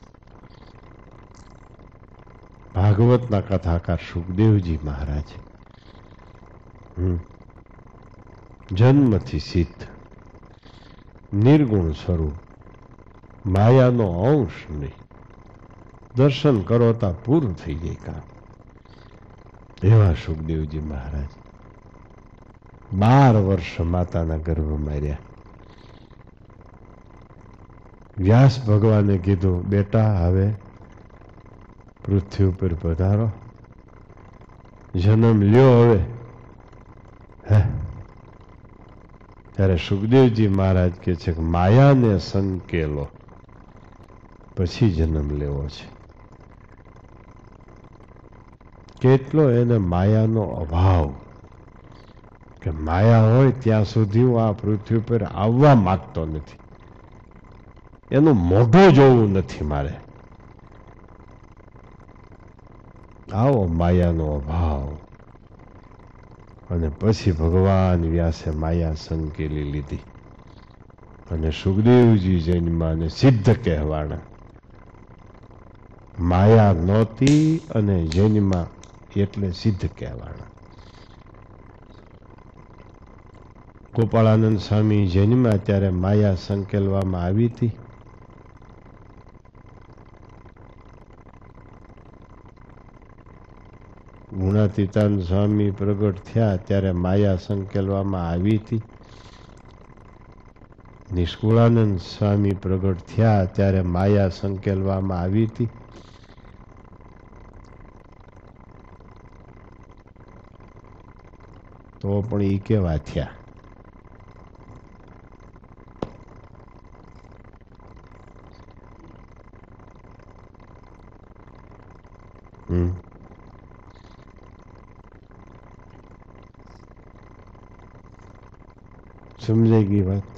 ભાગવતના કથાકાર સુખદેવજી મહારાજ જન્મથી સિદ્ધ, નિર્ગુણ સ્વરૂપ, માયાનો અંશ નહીં. દર્શન કરો તા પૂરું થઈ જાય કામ. એવા સુખદેવજી મહારાજ 12 વર્ષ માતાના ગર્ભમાં રહ્યા. વ્યાસ ભગવાને કીધું, બેટા હવે પૃથ્વી ઉપર પધારો, જન્મ લ્યો હવે. હે, ત્યારે સુખદેવજી મહારાજ કહે છે કે માયાને સંકેલો પછી જન્મ લેવો છે. કેટલો એને માયાનો અભાવ, કે માયા હોય ત્યાં સુધી હું આ પૃથ્વી પર આવવા માંગતો નથી, એનું મોઢું જોવું નથી મારે. આવો માયાનો અભાવ. અને પછી ભગવાન વ્યાસે માયા સંકેલી લીધી અને સુખદેવજી જન્માને સિદ્ધ કહેવાના. માયા નહોતી અને જન્મા એટલે સિદ્ધ કહેવાના. ગોપાળાનંદ સ્વામી જન્મા ત્યારે માયા સંકેલવામાં આવી હતી. ગુણાતીતાન સ્વામી પ્રગટ થયા ત્યારે માયા સંકેલવામાં આવી હતી. નિષ્કુળાનંદ સ્વામી પ્રગટ થયા ત્યારે માયા સંકેલવામાં આવી હતી. તો પણ એ કેવા થયા? સમજાઈ ગઈ વાત?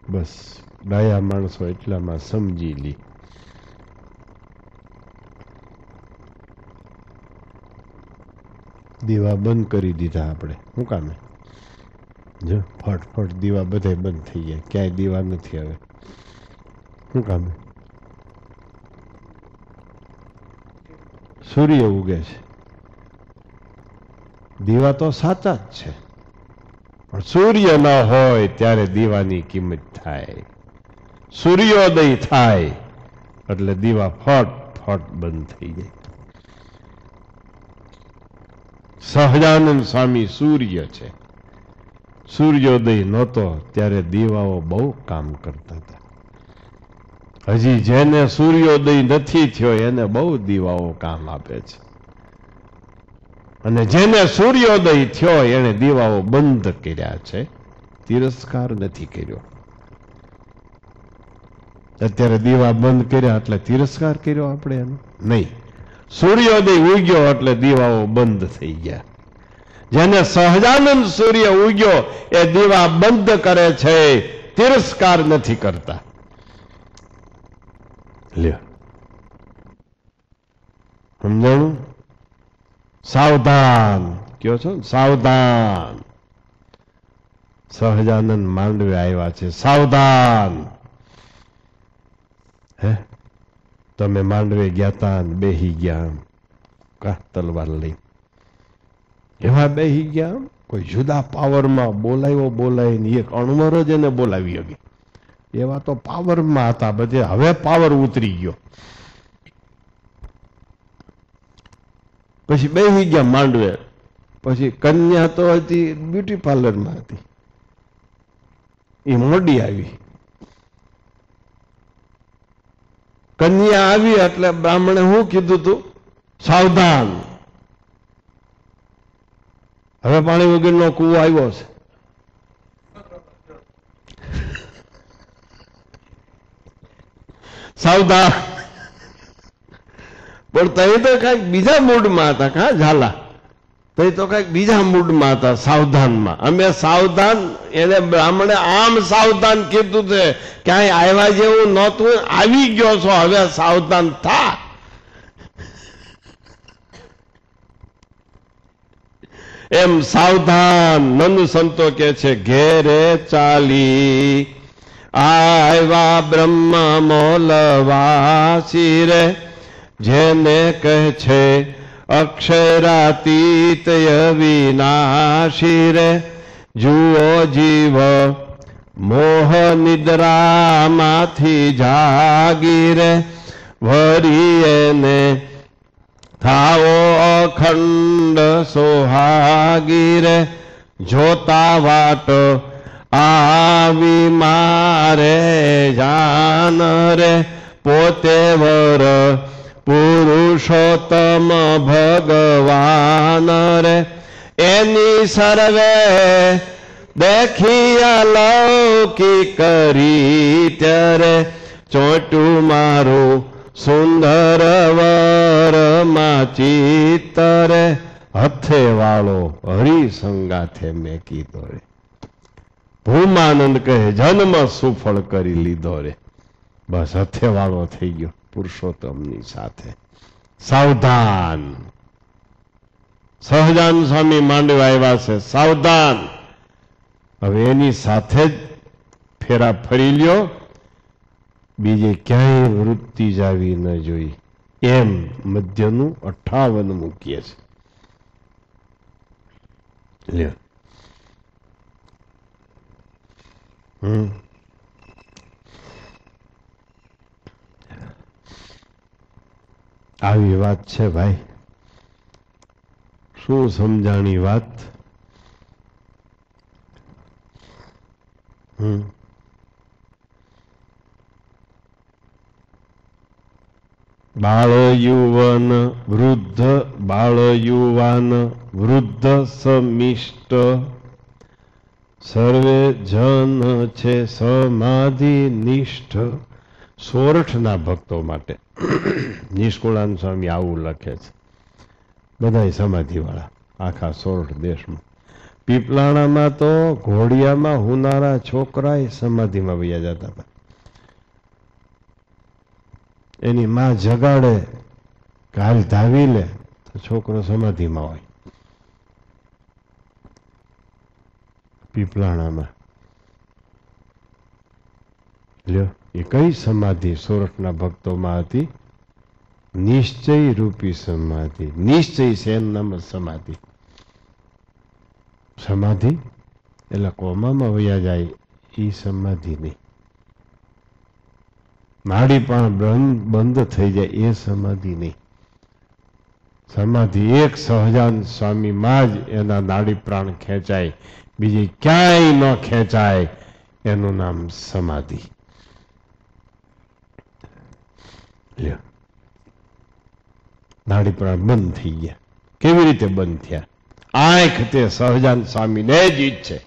બસ ડાયા માણસો એટલામાં સમજી લી. દીવા બંધ કરી દીધા આપણે. શું કામે? જો ફટફટ દીવા બધા બંધ થઈ ગયા, ક્યાંય દીવા નથી હવે. શું કામે? સૂર્ય ઉગે છે. દીવા તો સાચા જ છે, પણ સૂર્ય ન હોય ત્યારે દીવાની કિંમત થાય. સૂર્યોદય થાય એટલે દીવા ફટ ફટ બંધ થઈ જાય. સહજાનંદ સ્વામી સૂર્ય છે. સૂર્યોદય નહોતો ત્યારે દીવાઓ બહુ કામ કરતા હતા. હજી જેને સૂર્યોદય નથી થયો એને બહુ દીવાઓ કામ આપે છે, અને જેને સૂર્યોદય થયો એને દીવાઓ બંધ કર્યા છે, તિરસ્કાર નથી કર્યો. અત્યારે દીવા બંધ કર્યા એટલે તિરસ્કાર કર્યો આપણે એનો નહીં. સૂર્યોદય ઉગ્યો એટલે દીવાઓ બંધ થઈ ગયા. જેને સહજાનંદ સૂર્ય ઉગ્યો એ દીવા બંધ કરે છે, તિરસ્કાર નથી કરતા. લ્યો સમજાણું? સાવધાન કયો છો, સાવધાન. સહજાનંદ માંડવે આવ્યા છે, સાવધાન. હે તમે માંડવે ગયા તા, બેહી ગયા કા તલવાર લઈ, એવા બેહી ગયા. કોઈ જુદા પાવરમાં બોલાય ને એક અણવર જ એને બોલાવી હતી, એવા તો પાવરમાં હતા બધે. હવે પાવર ઉતરી ગયો. પછી બેહી ગયા માંડવે. પછી કન્યા તો હતી બ્યુટી પાર્લરમાં હતી, એ મોડી આવી. કન્યા આવી એટલે બ્રાહ્મણે શું કીધું તું? સાવધાન, હવે પાણી વગરનો કૂવો આવ્યો છે. સાવધાન. પણ તઈ તો કઈક બીજા મૂડમાં હતા. કા ઝાલા તઈ તો કઈક બીજા મૂડમાં હતા, સાવધાનમાં. અમે સાવધાન, એને બ્રાહ્મણે આમ સાવધાન કીધું છે, ક્યાંય આવ્યા જેવું નહોતું, આવી ગયો છો, હવે સાવધાન થા. એમ સાવધાન. નંદ સંતો કે છે, ઘેરે ચાલી આવ્યા બ્રહ્મ મોલવાસી રે, જેને કહે છે અક્ષરાતીત વિનાશી રે. જુઓ જીવ મોહ નિદ્રામાંથી જાગી રે, વરી એને થાવો અખંડ સોહાગી રે. જોતા વાટ આવી મારે જાન રે, પોતે વર પુરુષોત્તમ ભગવાન રે. એની સર્વે દેખી અલૌકિક રીત્ય, ચોટું મારું સુંદર વર માં ચિત્તરે. હથે વાળો હરી સંગાથે મેં કીધો રે. ભૂમાનંદ કહે જન્મ સુફળ કરી લીધો રે. બસ હથે વાળો થઈ ગયો પુરુષોત્તમની સાથે. સાવધાન. સહજાન સ્વામી માંડવા આવ્યા છે, સાવધાન. હવે એની સાથે જ ફેરા ફરી લ્યો, બીજે ક્યાંય વૃત્તિ જાવી ન જોઈ. એમ મધ્યનું 58 મૂકીએ છે. લ્યો આવી વાત છે ભાઈ. શું સમજાણી વાત? બાળ યુવન વૃદ્ધ, બાળ યુવાન વૃદ્ધ સમિષ્ટ, સર્વે જન છે સમાધિ નિષ્ઠ. સોરઠના ભક્તો માટે નિષ્કુળાન સ્વામી આવું લખે છે. બધા સમાધિવાળા આખા સોરઠ દેશમાં. પીપલાણામાં તો ઘોડિયામાં હુનારા છોકરા સમાધિમાં વયા જતા હતા. એની માં જગાડે કાલ ધાવી લે તો છોકરો સમાધિમાં હોય. પીપલાણામાં લ્યો એ કઈ સમાધિ સોરઠના ભક્તોમાં હતી? નિશ્ચય રૂપી સમાધિ. નિશ્ચય છે એનું નામ સમાધિ. સમાધિ એટલે કોમામાં વયા જાય એ સમાધિ નહીં. નાડી પણ બંધ થઈ જાય એ સમાધિ નહીં. સમાધિ એક સહજાન સ્વામીમાં જ એના નાડી પ્રાણ ખેંચાય, બીજી ક્યાંય ન ખેંચાય, એનું નામ સમાધિ. લ્યો, નાડી પ્રાણ બંધ થઈ ગયા. કેવી રીતે બંધ થયા? આંખ તે સહજાન સ્વામીને જ ઈચ્છે,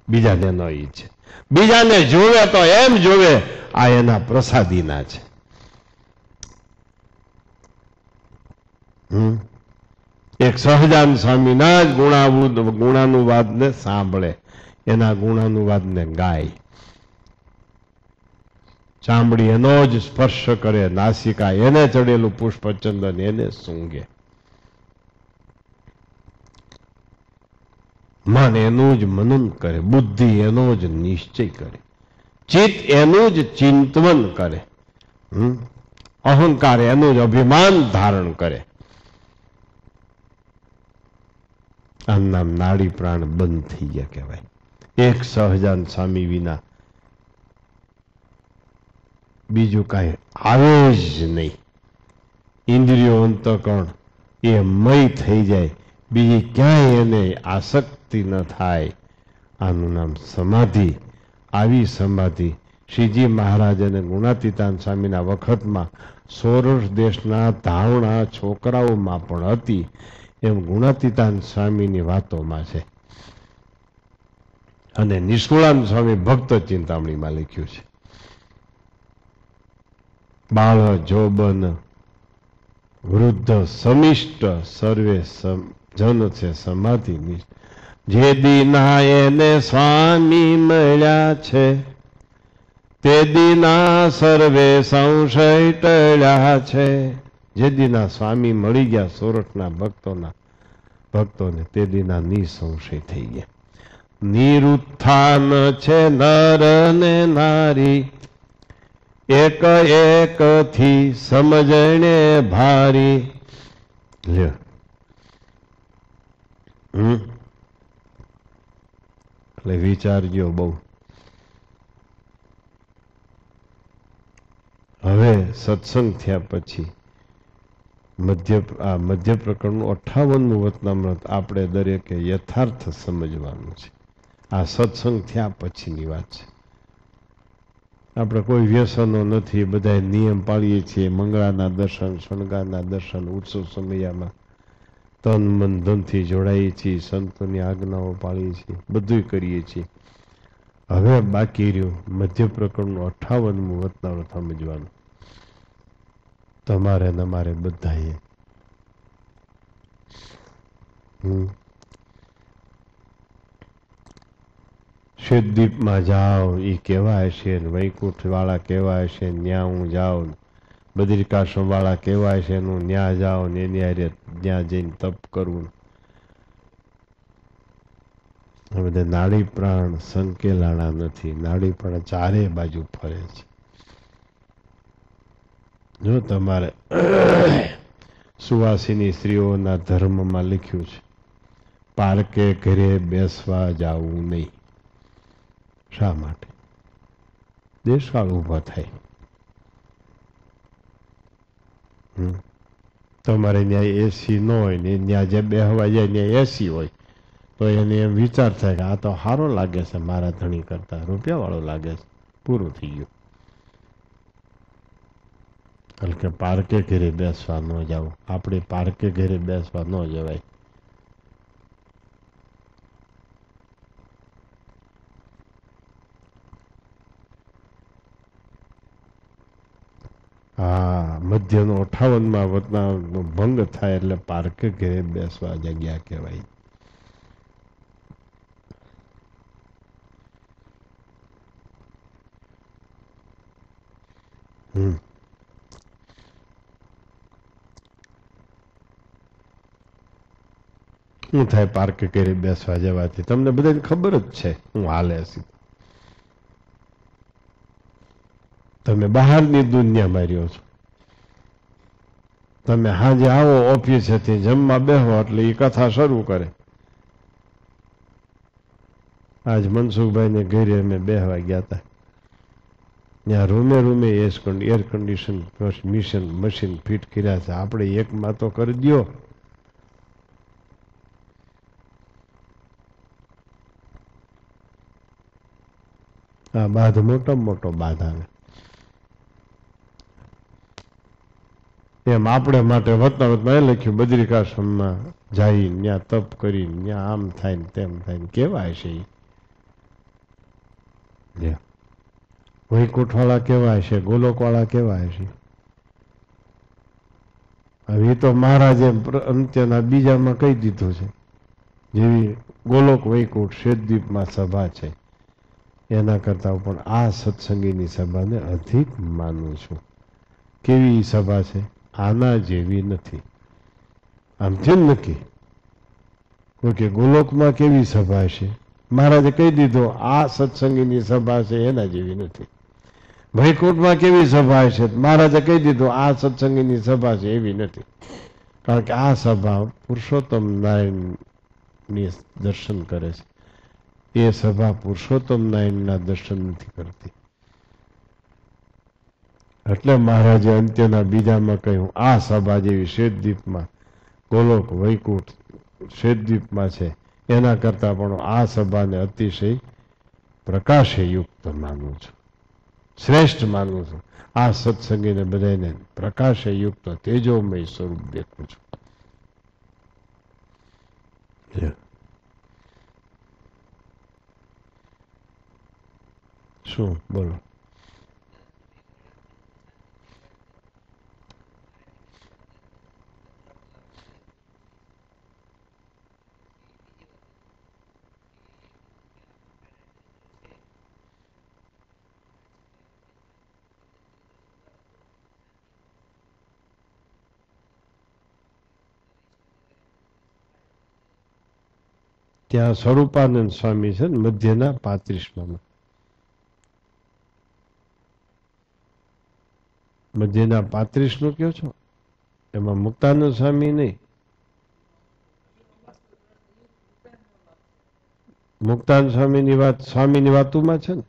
બીજાને ન ઈચ્છે. બીજાને જોવે તો એમ જોવે આ એના પ્રસાદીના છે. એક સહજાન સ્વામીના જ ગુણાનુવાદને સાંભળે, એના ગુણાનુવાદને ગાય. ચામડી એનો જ સ્પર્શ કરે, નાસિકા એને ચડેલું પુષ્પચંદન એને સૂંઘે, મન એનું જ મનન કરે, બુદ્ધિ એનો જ નિશ્ચય કરે, ચિત્ત એનું જ ચિંતવન કરે, અહંકાર એનું જ અભિમાન ધારણ કરે. આમ નામ નાડી પ્રાણ બંધ થઈ ગયા કહેવાય. એક સહજાન સ્વામી વિના બીજું કાંઈ આવે જ નહીં. ઇન્દ્રિયો અંતઃકરણ એ મય થઈ જાય, બીજી ક્યાંય એને આસક્તિ ન થાય. આનું નામ સમાધિ. આવી સમાધિ શ્રીજી મહારાજ અને ગુણાતીતાન સ્વામીના વખતમાં સૌરાષ્ટ્ર દેશના ધાવણા છોકરાઓમાં પણ હતી, એમ ગુણાતીતાન સ્વામીની વાતોમાં છે. અને નિષ્કુળાન સ્વામી ભક્ત ચિંતામણીમાં લખ્યું છે. બાળ જોબન વૃદ્ધ સમિષ્ટ સર્વે જન છે સમાધિ નિષ્ઠ. જે દીના એને સ્વામી મળ્યા છે, તે દીના સર્વે સંશય ટળ્યા છે. જે દીના સ્વામી મળી ગયા સોરઠના ભક્તોને તે દીના નિસંશય થઈ ગયા. નિરુત્થાન છે નર ને નારી, એક એક થી સમજણે ભારી. લ્યો, એટલે વિચારજો બહુ. હવે સત્સંગ થયા પછી મધ્ય પ્રકરણનું 58મું વચનામૃત આપણે દરેકે યથાર્થ સમજવાનું છે. આ સત્સંગ થયા પછીની વાત છે. આપણે કોઈ વ્યસનો નથી, બધા નિયમ પાળીએ છીએ. મંગળાના દર્શન, શણગારના દર્શન, ઉત્સવ સમયમાં તન મન ધનથી જોડાઈએ છીએ, સંતોની આજ્ઞાઓ પાળીએ છીએ, બધું કરીએ છીએ. હવે બાકી રહ્યું મધ્ય પ્રકરણનું 58મું વચનામૃત સમજવાનું. તમારે ને અમારે બધાએ શ્વેતદીપમાં જાઓ એ કેવા હશે, વૈકુંઠ વાળા કેવા હશે, ન્યા હું જાઉં, બદ્રિકાશ્રમ વાળા કેવા હશે, હું ન્યા જાઉં ને એની હારે ત્યાં જઈને તપ કરવું. બધા નાડી પ્રાણ સંકેલાણા નથી. નાડી પ્રાણ ચારે બાજુ ફરે છે. જો તમારે સુવાસીની સ્ત્રીઓના ધર્મમાં લખ્યું છે, પારકે ઘરે બેસવા જાવું નહીં. શા માટે? દેશકાળ ઊભા થાય. તમારે ત્યાં એસી ન હોય ને ત્યાં જે બેહવા જાય ત્યાં એસી હોય તો એને એમ વિચાર થાય કે આ તો સારો લાગે છે, મારા ધણી કરતા રૂપિયા વાળો લાગે છે. પૂરું થઈ ગયું. કારણ કે પાર્કે ઘરે બેસવા ન જવું. આપણે પાર્કે ઘરે બેસવા ન જવાય. હા, મધ્યનો 58માં વચનામૃતનો ભંગ થાય એટલે પાર્કે ઘરે બેસવા જગ્યા કહેવાય. શું થાય પાર્કે ઘરે બેસવા જવાથી? તમને બધાને ખબર જ છે હું હાલે છે. તમે બહારની દુનિયામાં રહ્યો છો. તમે હાજે આવો ઓફિસેથી જમવા બેહો એટલે એ કથા શરૂ કરે. આજ મનસુખભાઈને ઘરે અમે બેહવા ગયા હતા. ત્યાં રૂમે એર કન્ડિશન મશીન ફિટ કર્યા છે. આપણે એકમાં તો કરી દો. આ બાધ મોટો બાધ આવે. એમ આપણે માટે વતનાવતમાં એ લખ્યું બદ્રિકાશ્રમમાં જાય ત્યાં તપ કરી ત્યાં આમ થાય ને તેમ થાય ને કેવા હશે એ વૈકુંઠવાળા કેવા હશે, ગોલોકવાળા કેવા હશે? હવે તો મહારાજે અંત્યના બીજામાં કહી દીધું છે, જેવી ગોલોક વૈકુંઠ શ્વેતદ્વીપમાં સભા છે એના કરતાં પણ આ સત્સંગીની સભાને અધિક માનું છું. કેવી સભા છે? આના જેવી નથી. આમથી જ નક્કી કે ગોલોકમાં કેવી સભા છે, મહારાજે કહી દીધું આ સત્સંગીની સભા છે એના જેવી નથી. વૈકુંઠમાં કેવી સભા છે, મહારાજે કહી દીધું આ સત્સંગીની સભા છે એવી નથી. કારણ કે આ સભા પુરુષોત્તમ નારાયણની દર્શન કરે છે, એ સભા પુરુષોત્તમ નારાયણના દર્શન નથી કરતી. એટલે મહારાજે અંત્યના બીજામાં કહ્યું આ સભા જેવી શ્વેતદ્વીપમાં ગોલોક વૈકુંઠ શ્વેતદ્વીપમાં છે એના કરતાં પણ આ સભાને અતિશય પ્રકાશે યુક્ત માનું છું, શ્રેષ્ઠ માનું છું. આ સત્સંગીને બધાને પ્રકાશે યુક્ત તેજોમય સ્વરૂપ દેખું છું. શું બોલો? ત્યાં સ્વરૂપાનંદ સ્વામી છે ને મધ્યના 35માં, મધ્યના 35 નું કયો છો? એમાં મુક્તાનંદ સ્વામી નહીં, મુક્તાનંદ સ્વામીની વાત સ્વામીની વાતોમાં છે ને.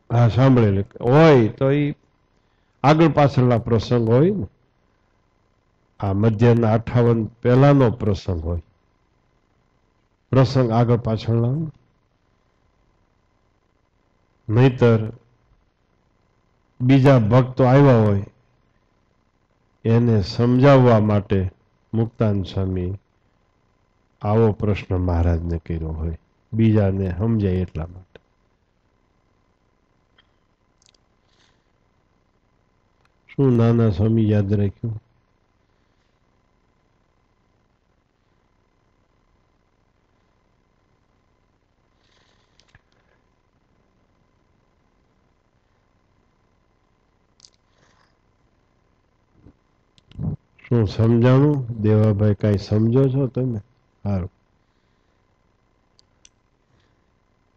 હા સાંભળેલું હોય તો એ આગળ પાછળના પ્રસંગ હોય ને. આ મધ્યના 58 પહેલાનો પ્રસંગ હોય, પ્રસંગ આગળ પાછળના હોય. નહીતર બીજા ભક્તો આવ્યા હોય એને સમજાવવા માટે મુક્તાનંદ સ્વામી આવો પ્રશ્ન મહારાજને કર્યો હોય, બીજાને સમજાય એટલા માટે. શું નાના સ્વામી યાદ રાખ્યું? શું સમજાણું? દેવાભાઈ કઈ સમજો છો તમે? સારું.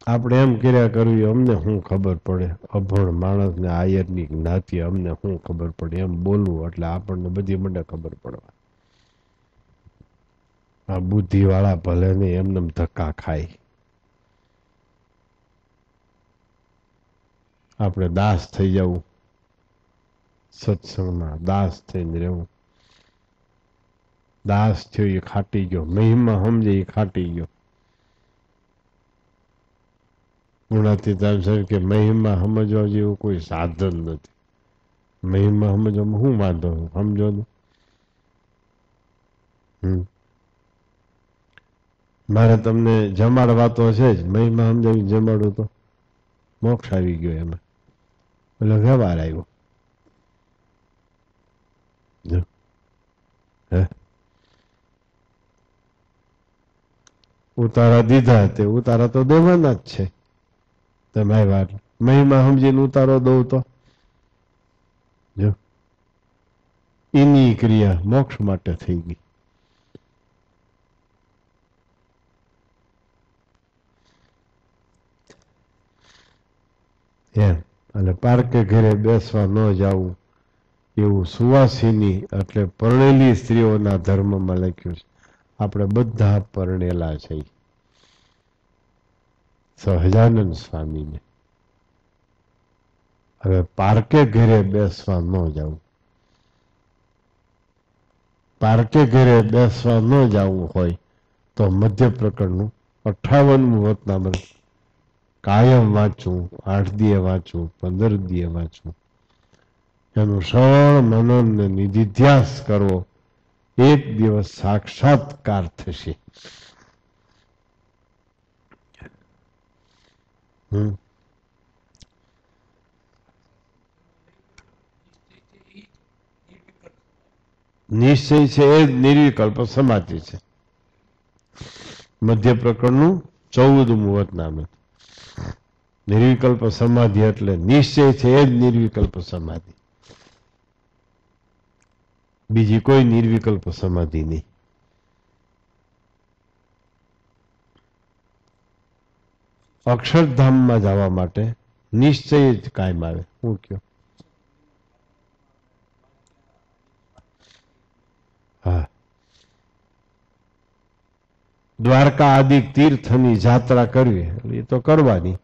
આપણે એમ કર્યા કરવી અમને શું ખબર પડે, અભણ માણસને આયરની જ્ઞાતિ અમને શું ખબર પડે, એમ બોલવું એટલે આપણને બધી મને ખબર પડવા. આ બુદ્ધિવાળા ભલે નહીં એમને ધક્કા ખાય. આપણે દાસ થઈ જવું, સત્સંગમાં દાસ થઈને રહેવું. દાસ થયો એ ખાટી ગયો, મહિમા સમજે એ ખાટી ગયો. ગુણાતીતાન કે મહિમા સમજવા જેવું કોઈ સાધન નથી. મહિમા સમજવામાં શું વાંધો સમજો ને. મારે તમને જમાડવા તો છે જ, મહિમા સમજાવી જમાડું તો મોક્ષ આવી ગયો એમાં, એટલે વ્યવહાર આવ્યો. ઉતારા દીધા તે ઉતારા તો દેવાના જ છે. તમે વાત મહિમા સમજીને ઉતારો દઉં તો જો એની ક્રિયા મોક્ષ માટે થઈ ગઈ. એમ અને પાર્કે ઘરે બેસવા ન જવું એવું સુવાસીની એટલે પરણેલી સ્ત્રીઓના ધર્મમાં લખ્યું છે. આપણે બધા પરણેલા છે. સહજાનંદ સ્વામીને હવે પાર્કે ઘરે બેસવા ન જવું, પાર્કે ઘરે બેસવા ન જવું હોય તો મધ્ય પ્રકરણનું 58મું વતનામૃત કાયમ વાંચવું, 8 દીએ વાંચવું, 15 દીએ વાંચવું. એનું શ્રવણ મનન ને નિધિધ્યાસ કરવો, એક દિવસ સાક્ષાત્કાર થશે. નિશ્ચય છે એ જ નિર્વિકલ્પ સમાધિ છે. મધ્ય પ્રકરણનું 14મું વચનામૃત. નિર્વિકલ્પ સમાધિ એટલે નિશ્ચય છે એ જ નિર્વિકલ્પ સમાધિ, બીજી કોઈ નિર્વિકલ્પ સમાધિ નહીં. અક્ષરધામમાં જવા માટે નિશ્ચય જ કાયમ આવે. હું કયો? હા, દ્વારકા આદિ તીર્થની જાત્રા કરવી એ તો કરવાની.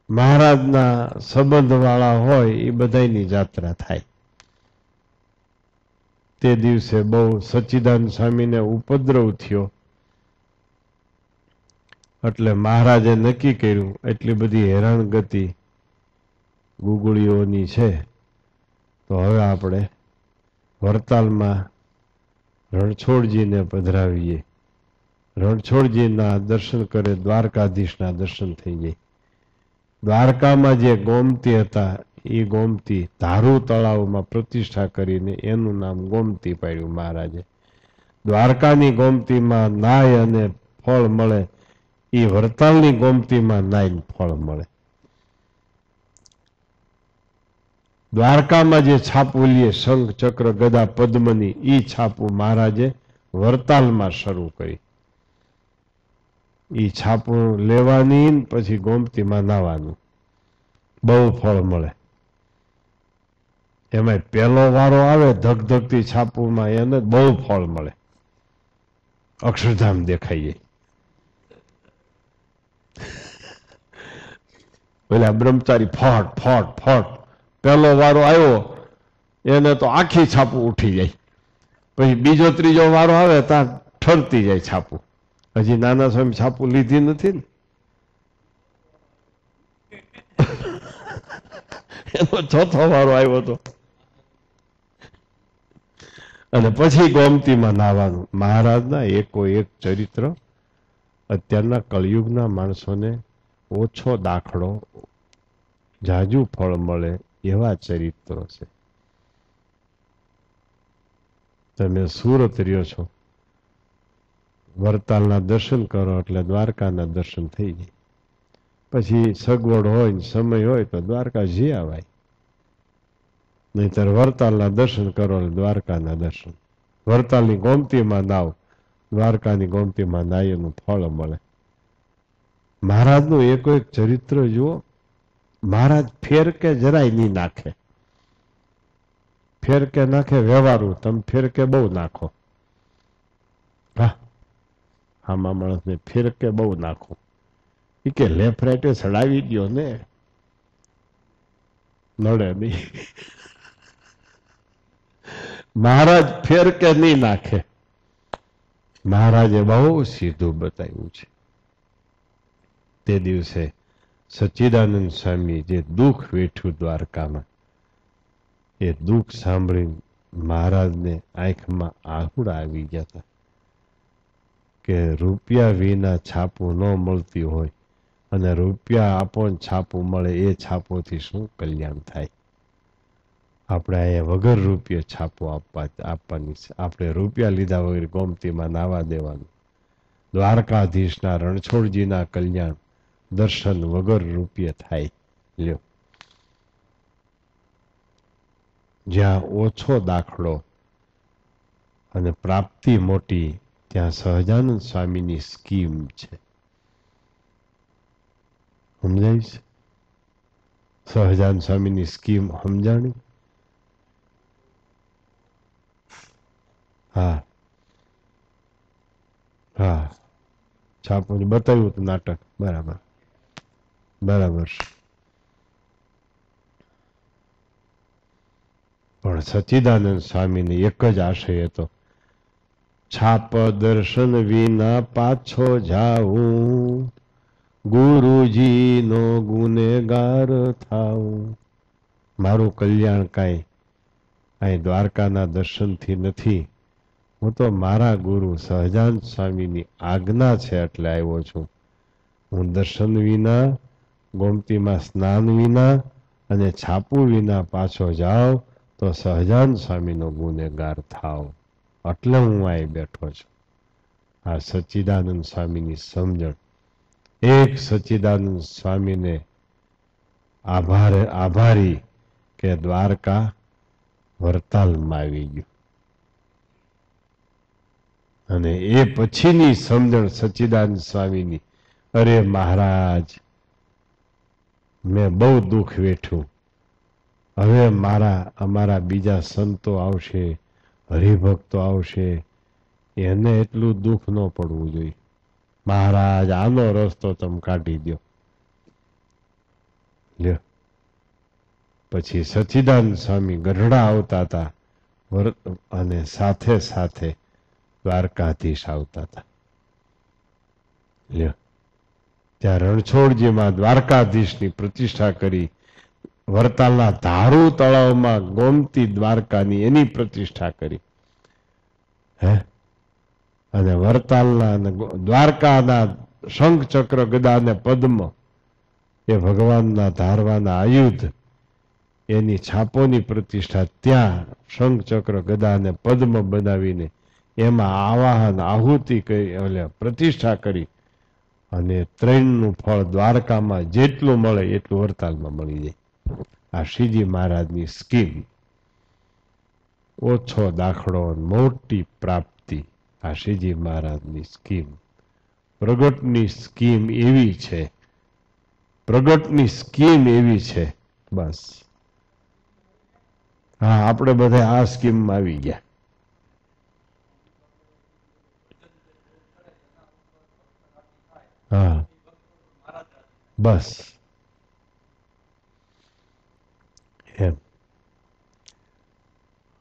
મહારાજના સંબંધ વાળા હોય એ બધાની જાત્રા થાય. તે દિવસે બહુ સચ્ચિદાનંદ સ્વામીને ઉપદ્રવ થયો એટલે મહારાજે નક્કી કર્યું એટલી બધી હેરાનગતિ ગુગળીઓની છે તો હવે આપણે વરતાલમાં રણછોડજીને પધરાવીએ. રણછોડજીના દર્શન કરે, દ્વારકાધીશના દર્શન થઈ જાય. દ્વારકામાં જે ગોમતી હતા એ ગોમતી ધારુ તળાવમાં પ્રતિષ્ઠા કરીને એનું નામ ગોમતી પાડ્યું મહારાજે. દ્વારકાની ગોમતીમાં નાય અને ફળ મળે, એ વરતાલની ગોમતીમાં નાય ફળ મળે. દ્વારકામાં જે છાપું લે શંખ ચક્ર ગદા પદ્મની, એ છાપું મહારાજે વરતાલમાં શરૂ કરી. એ છાપું લેવાની પછી ગોમતીમાં નાવાનું, બહુ ફળ મળે. એમાં પહેલો વારો આવે ધગધગતી છાપુમાં, એને બહુ ફળ મળે, અક્ષરધામ દેખાઈ જાય. પેલા બ્રહ્મચારી ફટ ફટ ફટ, પહેલો વારો આવ્યો એને તો આખી છાપું ઉઠી જાય. પછી બીજો ત્રીજો વારો આવે ત્યાં ઠરતી જાય છાપું. હજી નાના સ્વામી છાપું લીધી નથી ને, એનો ચોથો વારો આવ્યો હતો. અને પછી ગોમતીમાં નાવાનું. મહારાજના એકો એક ચરિત્ર અત્યારના કળિયુગના માણસોને ઓછો દાખલો, જાજુ ફળ મળે એવા ચરિત્રો છે. તમે સુરત રહ્યો છો, વરતાલના દર્શન કરો એટલે દ્વારકાના દર્શન થઈ જાય. પછી સગવડ હોય ને સમય હોય તો દ્વારકા જઈ આવાય, નહીતર વરતાલના દર્શન કરો એટલે દ્વારકાના દર્શન. વરતાલની ગોમતીમાં નાવ, દ્વારકાની ગોમતીમાં નાયનું ફળ મળે. મહારાજનું એક એક ચરિત્ર જુઓ. મહારાજ ફેર કે જરાય નહીં નાખે. ફેર કે નાખે વ્યવહારું, તમે ફેર કે બહુ નાખો. હા, આમાં માણસને ફેર કે બહુ નાખો. એ કે લેફ્ટ રાઈટે ચડાવી દો ને, નડે નહીં. મહારાજ ફેર કે નહીં નાખે. મહારાજે બહુ સીધું બતાવ્યું છે. તે દિવસે સચ્ચિદાનંદ સ્વામી જે દુઃખ વેઠ્યું દ્વારકામાં, એ દુઃખ સાંભળીને મહારાજને આંખમાં આહુડા આવી ગયા હતા કે રૂપિયા વિના છાપું ન મળતી હોય અને રૂપિયા આપો ને છાપું મળે, એ છાપોથી શું કલ્યાણ થાય. આપણે અહીંયા વગર રૂપિયા છાપો આપવાની છે. આપણે રૂપિયા લીધા વગર ગોમતીમાં નાવા દેવાનું. દ્વારકાધીશના રણછોડજીના કલ્યાણ દર્શન વગર રૂપિયા થાય. લ્યો, જ્યાં ઓછો દાખલો અને પ્રાપ્તિ મોટી, ત્યાં સહજાનંદ સ્વામીની સ્કીમ છે. સમજાય છે? સહજાનંદ સ્વામીની સ્કીમ સમજાણી? હા હા, છાપું બતાવ્યું હતું નાટક. બરાબર બરાબર. પણ સચ્ચિદાનંદ સ્વામીને એક જ આશય હતો, છાપ દર્શન વિના પાછો જાઉં, ગુરુજીનો ગુનેગાર થાઉં. મારું કલ્યાણ કાંઈ અહીં દ્વારકાના દર્શનથી નથી. હું તો મારા ગુરુ સહજાનંદ સ્વામીની આજ્ઞા છે એટલે આવ્યો છું. હું દર્શન વિના, ગોમતીમાં સ્નાન વિના અને છાપું વિના પાછો જાઉં તો સહજાનંદ સ્વામીનો ગુનેગાર થાવ. એટલે હું અહીં બેઠો છું. આ સચ્ચિદાનંદ સ્વામીની સમજણ. એક સચ્ચિદાનંદ સ્વામીને આભારી કે દ્વારકા વરતાલમાં આવી ગયું. અને એ પછીની સમજણ સચ્ચિદાનંદ સ્વામીની, અરે મહારાજ મેં બહુ દુઃખ વેઠ્યું, હવે અમારા બીજા સંતો આવશે, હરિભક્તો આવશે, એને એટલું દુઃખ ન પડવું જોઈએ. મહારાજ આનો રસ્તો તમે કાઢી દો. લ્યો પછી સચ્ચિદાનંદ સ્વામી ગઢડા આવતા હતા અને સાથે સાથે દ્વારકાધીશ આવતા હતા. લ્યો ત્યાં રણછોડજીમાં દ્વારકાધીશની પ્રતિષ્ઠા કરી, વરતાલના ધારુ તળાવમાં ગોમતી દ્વારકાની એની પ્રતિષ્ઠા કરી. હે અને વરતાલના દ્વારકાના શંખ ચક્ર ગદા અને પદ્મ એ ભગવાનના ધારવાના આયુધ, એની છાપોની પ્રતિષ્ઠા ત્યાં શંખ ચક્ર ગદા અને પદ્મ બનાવીને એમાં આવાહન આહુતિ કરી પ્રતિષ્ઠા કરી. અને ત્રણનું ફળ દ્વારકામાં જેટલું મળે એટલું વરતાલમાં મળી જાય. આ શ્રીજી મહારાજની સ્કીમ. ઓછો દાખલો, મોટી પ્રાપ્તિ. આ શ્રીજી મહારાજની સ્કીમ. પ્રગટની સ્કીમ એવી છે, પ્રગટની સ્કીમ એવી છે. બસ હા, આપણે બધા આ સ્કીમમાં આવી ગયા. હા બસ એમ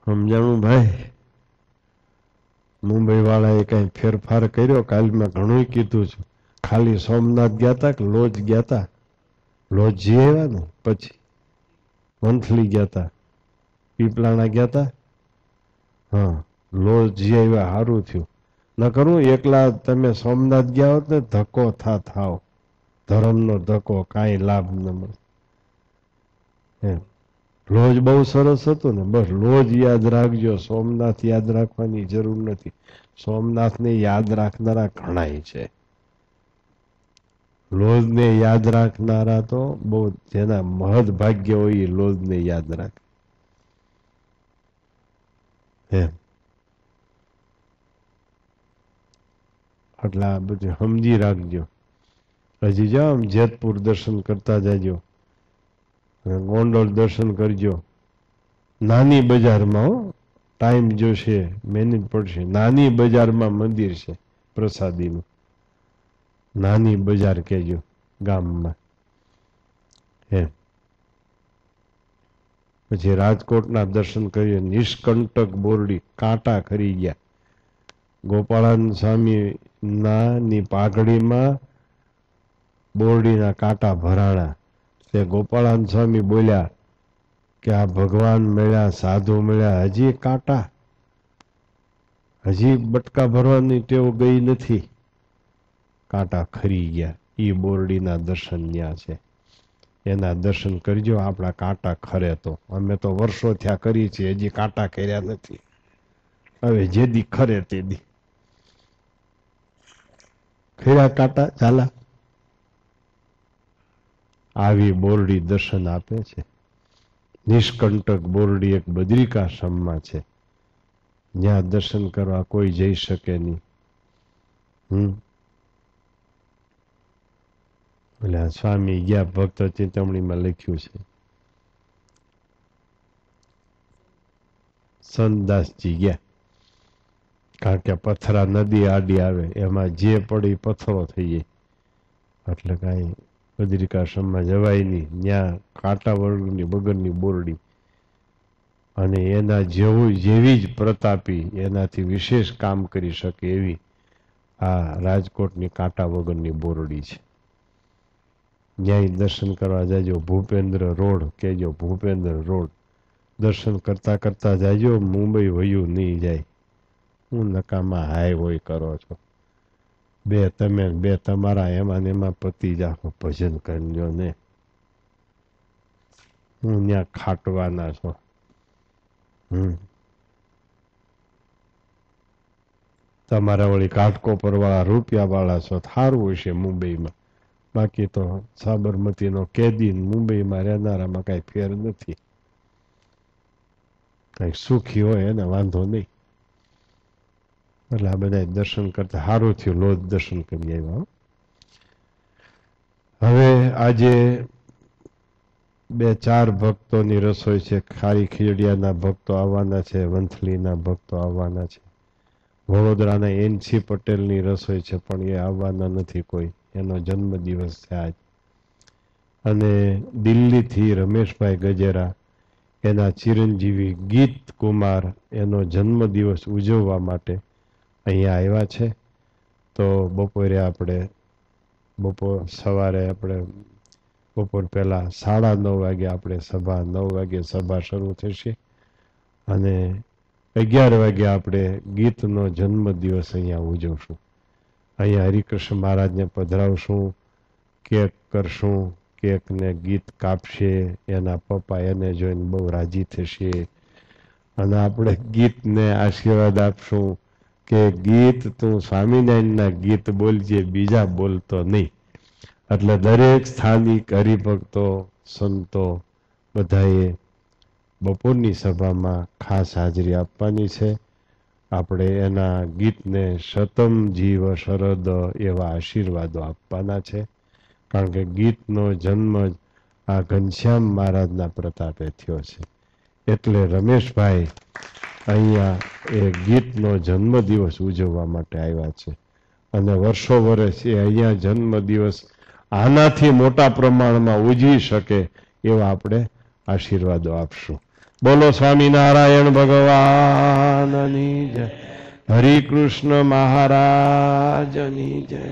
સમજાણું ભાઈ. મુંબઈ વાળાએ કઈ ફેરફાર કર્યો? કાલ મેં ઘણું કીધું છું. ખાલી સોમનાથ ગયા હતા કે લોજ ગયા હતા? લોજ જી આવ્યા ને, પછી મંથલી ગયા હતા, પીપલાણા ગયા હતા. હા, લોજ જી આવ્યા, સારું થયું. ન કરું એકલા તમે સોમનાથ ગયા હોત ને ધક્કો થાવ, ધર્મનો ધક્કો, કાંઈ લાભ ન મળે. એમ લોજ બહુ સરસ હતું ને. બસ લોજ યાદ રાખજો, સોમનાથ યાદ રાખવાની જરૂર નથી. સોમનાથને યાદ રાખનારા ઘણાય છે. લોજને યાદ રાખનારા તો બહુ, જેના મહદ ભાગ્ય હોય એ લોજને યાદ રાખે. એમ એટલે આ બધું સમજી રાખજો. હજી જાઓ આમ જેતપુર દર્શન કરતા જાજો, ગોંડલ દર્શન કરજો. નાની બજારમાં ટાઈમ જોશે, મહેનત પડશે. નાની બજારમાં મંદિર છે પ્રસાદીનું. નાની બજાર કહેજો ગામમાં. એમ પછી રાજકોટના દર્શન કરીએ. નિષ્કંટક બોરડી, કાંટા ખરી ગયા. ગોપાળાનંદ સ્વામી ની પાઘડીમાં બોરડીના કાંટા ભરાણા. તે ગોપાળાનંદ સ્વામી બોલ્યા કે આ ભગવાન મળ્યા, સાધુ મળ્યા, હજી કાંટા, હજી બટકા ભરવાની ટેવ ગઈ નથી. કાંટા ખરી ગયા. એ બોરડીના દર્શન ત્યાં છે. એના દર્શન કરજો. આપણા કાંટા ખરે તો, અમે તો વર્ષો થયા કરી છીએ, હજી કાંટા કર્યા નથી. હવે જે દી ખરે તે દી ખર્યા કાંટા ચાલા. આવી બોરડી દર્શન આપે છે. નિષ્કંટક બોરડી એક બદ્રિકાશ્રમમાં છે, જ્યાં દર્શન કરવા કોઈ જઈ શકે નહીં. એટલે સ્વામી ગયા, ભક્ત ચિંતામણીમાં લખ્યું છે. સંતદાસજી ગયા, કારણ કે પથરા નદી આડી આવે, એમાં જે પડી પથ્થરો થઈ જાય. એટલે કાંઈ બદ્રિકાશ્રમમાં જવાય નહીં. ત્યાં કાંટા વર્ગની વગરની બોરડી, અને એના જેવી જ પ્રતાપી, એનાથી વિશેષ કામ કરી શકે એવી આ રાજકોટની કાંટા વગરની બોરડી છે. ન્યાય દર્શન કરવા જાજો. ભૂપેન્દ્ર રોડ કહેજો, ભૂપેન્દ્ર રોડ દર્શન કરતા કરતા જાજો. મુંબઈ વયું નહીં જાય. હું નકામા હાય હોય કરો છો. બે તમે બે તમારા એમાં ને એમાં પતી જાઓ. ભજન કરજો ને હું ત્યાં ખાટવાના છો. તમારા વળી ઘાટકોપર વાળા રૂપિયા વાળા છો, સારું હશે મુંબઈમાં. બાકી તો સાબરમતીનો કેદી મુંબઈમાં રહેનારામાં કઈ ફેર નથી. કઈ સુખી હોય એને વાંધો નહીં. એટલે આ બધા દર્શન કરતા સારું થયું. લોજ દર્શન કરી આવ્યા. હવે આજે 2-4 ભક્તોની રસોઈ છે. ખારી ખીજડીયાના ભક્તો આવવાના છે, વંથલીના ભક્તો આવવાના છે, વડોદરાના NC પટેલની રસોઈ છે પણ એ આવવાના નથી કોઈ, એનો જન્મદિવસ છે આજ. અને દિલ્હીથી રમેશભાઈ ગજેરા, એના ચિરંજીવી ગીત કુમાર, એનો જન્મદિવસ ઉજવવા માટે અહીંયા આવ્યા છે. તો સવારે આપણે બપોર પહેલાં 9:30 વાગે આપણે 9 વાગે સભા શરૂ થશે અને 11 વાગે આપણે ગીતનો જન્મદિવસ અહીંયા ઉજવશું. અહીંયા હરિકૃષ્ણ મહારાજને પધરાવશું, કેક કરશું, કેકને ગીત કાપશે. એના પપ્પા એને જોઈને બહુ રાજી થશે અને આપણે ગીતને આશીર્વાદ આપશું કે ગીત તું સ્વામિનારાયણના ગીત બોલજે, બીજા બોલતો નહીં. એટલે દરેક સ્થાનિક હરિભક્તો, સંતો બધાએ બપોરની સભામાં ખાસ હાજરી આપવાની છે. આપણે એના ગીતને શતમ જીવ શરદ એવા આશીર્વાદો આપવાના છે. કારણ કે ગીતનો જન્મ જ આ ઘનશ્યામ મહારાજના પ્રતાપે થયો છે. એટલે રમેશભાઈ અહીંયા એ ગીતનો જન્મદિવસ ઉજવવા માટે આવ્યા છે અને વર્ષો વર્ષ એ અહીંયા જન્મદિવસ આનાથી મોટા પ્રમાણમાં ઉજવી શકે એવા આપણે આશીર્વાદો આપશું. બોલો સ્વામિનારાયણ ભગવાનની જય, હરિકૃષ્ણ મહારાજની જય.